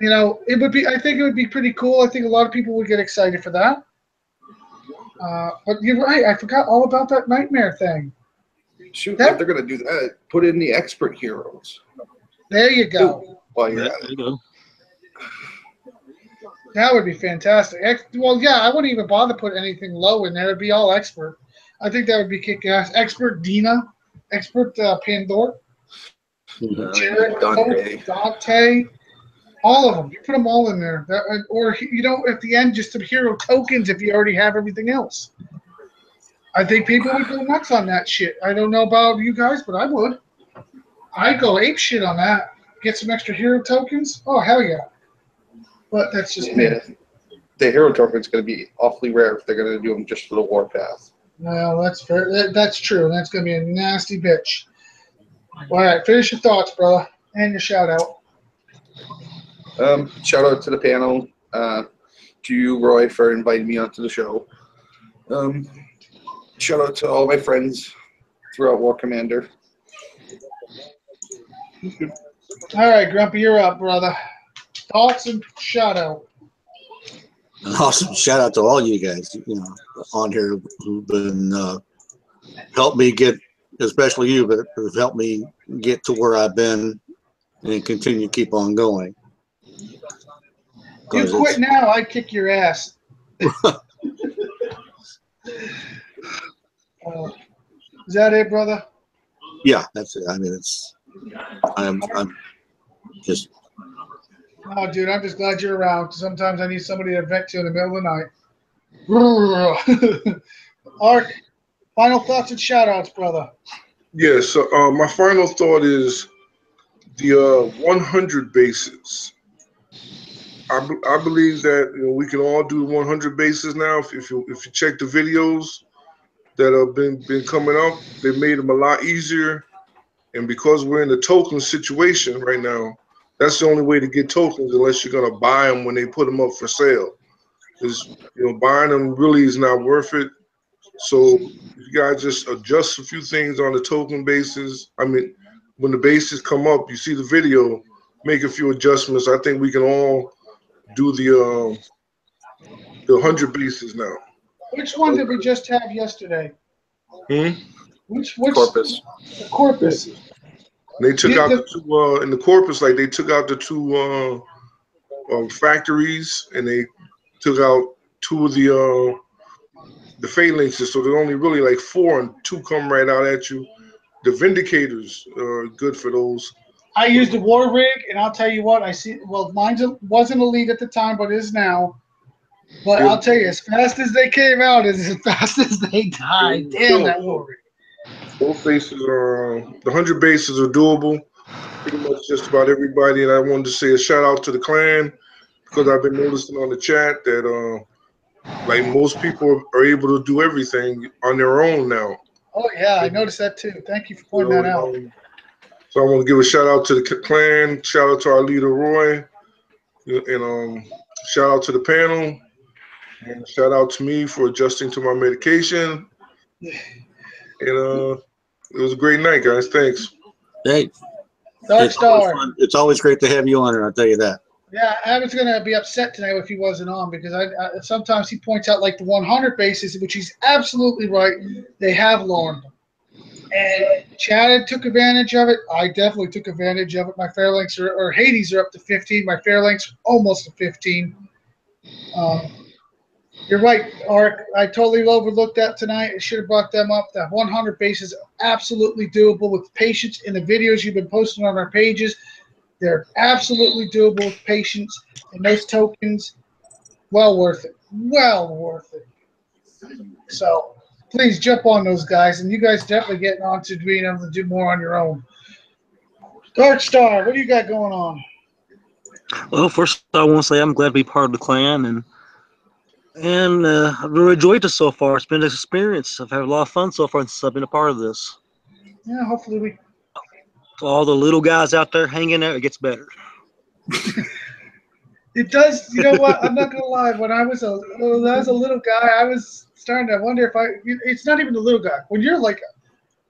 B: You know, it would be. I think it would be pretty cool. I think a lot of people would get excited for that. But you're right. I forgot all about that nightmare thing.
F: Shoot,
B: That-
F: if they're gonna do that, put in the expert heroes
B: There you go.
F: while you're
D: Yeah,
F: at
D: there
F: it.
D: you go.
B: That would be fantastic. Well, yeah, I wouldn't even bother put anything low in there. It'd be all expert. I think that would be kick-ass. Expert Dina, expert Pandora, Jared, Dante, all of them. You put them all in there. Or, at the end, just some hero tokens if you already have everything else. I think people would go nuts on that shit. I don't know about you guys, but I would. I'd go ape shit on that. Get some extra hero tokens. Oh, hell yeah. But that's just me.
F: Yeah, the hero token's gonna be awfully rare if they're gonna do them just for the warpath.
B: Well, that's fair. That's true. That's going to be a nasty bitch. All right, finish your thoughts, brother, and your shout out.
F: Shout out to the panel, to you, Roy, for inviting me onto the show. Shout out to all my friends throughout War Commander.
B: All right, Grumpy, you're up, brother. Thoughts and shout out.
C: An awesome shout out to all you guys, on here who've been helped me get, especially you, but have helped me get to where I've been and continue to keep on going.
B: You quit now, I kick your ass. Is that it, brother?
C: Yeah, that's it. I mean, I'm just.
B: Oh, dude, I'm just glad you're around. Sometimes I need somebody to vent to in the middle of the night. Ark, final thoughts and shout outs, brother.
E: Yeah, so my final thought is the 100 bases. I believe that we can all do 100 bases now. If you check the videos that have been coming up, they made them a lot easier. And because we're in the token situation right now, that's the only way to get tokens unless you're gonna buy them when they put them up for sale. Because buying them really is not worth it. So if you guys just adjust a few things on the token basis, I mean, when the bases come up, you see the video, make a few adjustments. I think we can all do the 100 bases now.
B: Which one did we just have yesterday? Which
F: Corpus.
B: The Corpus.
E: They took out the two in the Corpus, like they took out the two factories, and they took out two of the phalanxes. So there's only really like 4, and 2 come right out at you. The Vindicators are good for those.
B: I used a war rig, and I'll tell you what, mine wasn't elite at the time, but is now. But I'll tell you, as fast as they came out is as fast as they died. Damn, that war rig.
E: Those bases are the 100 bases are doable. Pretty much just about everybody. And I wanted to say a shout out to the clan because I've been noticing on the chat that like most people are able to do everything on their own now.
B: Oh yeah, I noticed that too. Thank you for pointing that out.
E: So I want to give a shout out to the clan. Shout out to our leader Roy, and shout out to the panel. And shout out to me for adjusting to my medication. And it was a great night, guys. Thanks.
C: Hey,
B: Dark Star.
C: It's always great to have you on, and I'll tell you that.
B: Yeah, I was going to be upset tonight if he wasn't on because I sometimes he points out like the 100 bases, which he's absolutely right. They have lowered them. And Chad took advantage of it. I definitely took advantage of it. My Phalanx or Hades are up to 15. My Phalanx almost to 15. You're right, Ark. I totally overlooked that tonight. I should have brought them up. That 100 bases are absolutely doable with patience. In the videos you've been posting on our pages, they're absolutely doable with patience. And those tokens, well worth it. Well worth it. So please jump on those guys. And you guys definitely getting on to being able to do more on your own. Dark Star, what do you got going on?
D: Well, first I want to say I'm glad to be part of the clan, and And I've really enjoyed this so far. It's been an experience. I've had a lot of fun so far since I've been a part of this.
B: Yeah, hopefully we.
D: To all the little guys out there hanging there, it gets better.
B: It does. You know what? I'm not gonna lie. When I was a little guy, I was starting to wonder if I. It's not even the little guy. When you're like,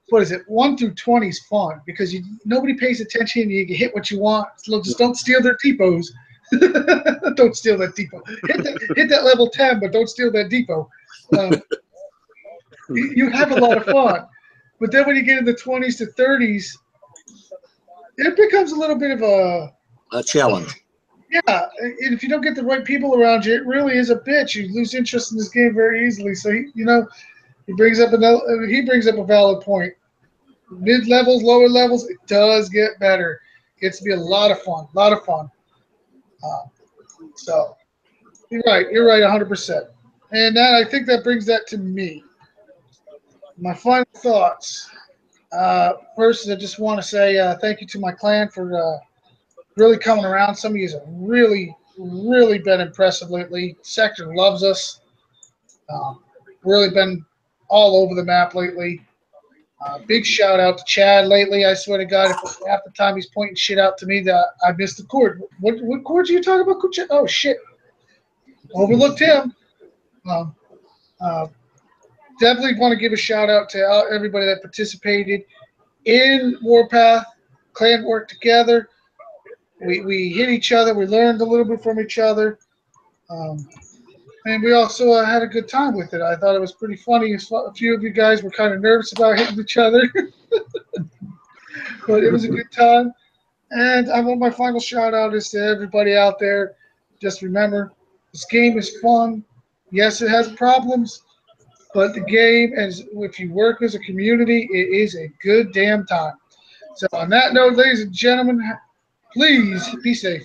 B: what is it? 1 through 20 is fun because nobody pays attention. You can hit what you want. So just don't steal their depots. Don't steal that depot. Hit that level 10, but don't steal that depot. You have a lot of fun, but then when you get in the 20s to 30s, it becomes a little bit of
C: A challenge.
B: yeah. And if you don't get the right people around you, it really is a bitch. You lose interest in this game very easily. So he brings up a valid point. Mid levels, lower levels, it does get better. Gets to be a lot of fun. So you're right 100%. And I think that brings that to me. My final thoughts. First, I just want to say thank you to my clan for really coming around. Some of you have really, really been impressive lately. Sector loves us. Really been all over the map lately. Big shout out to Chad lately. I swear to God, if half the time he's pointing shit out to me that I missed the chord. What chords are you talking about? Oh, shit. Overlooked him. Definitely want to give a shout out to everybody that participated in Warpath. Clan worked together. We hit each other. We learned a little bit from each other. And we also had a good time with it. I thought it was pretty funny. A few of you guys were kind of nervous about hitting each other. But it was a good time. And I want my final shout out is to everybody out there. Just remember, this game is fun. Yes, it has problems. But the game, if you work as a community, it is a good damn time. So on that note, ladies and gentlemen, please be safe.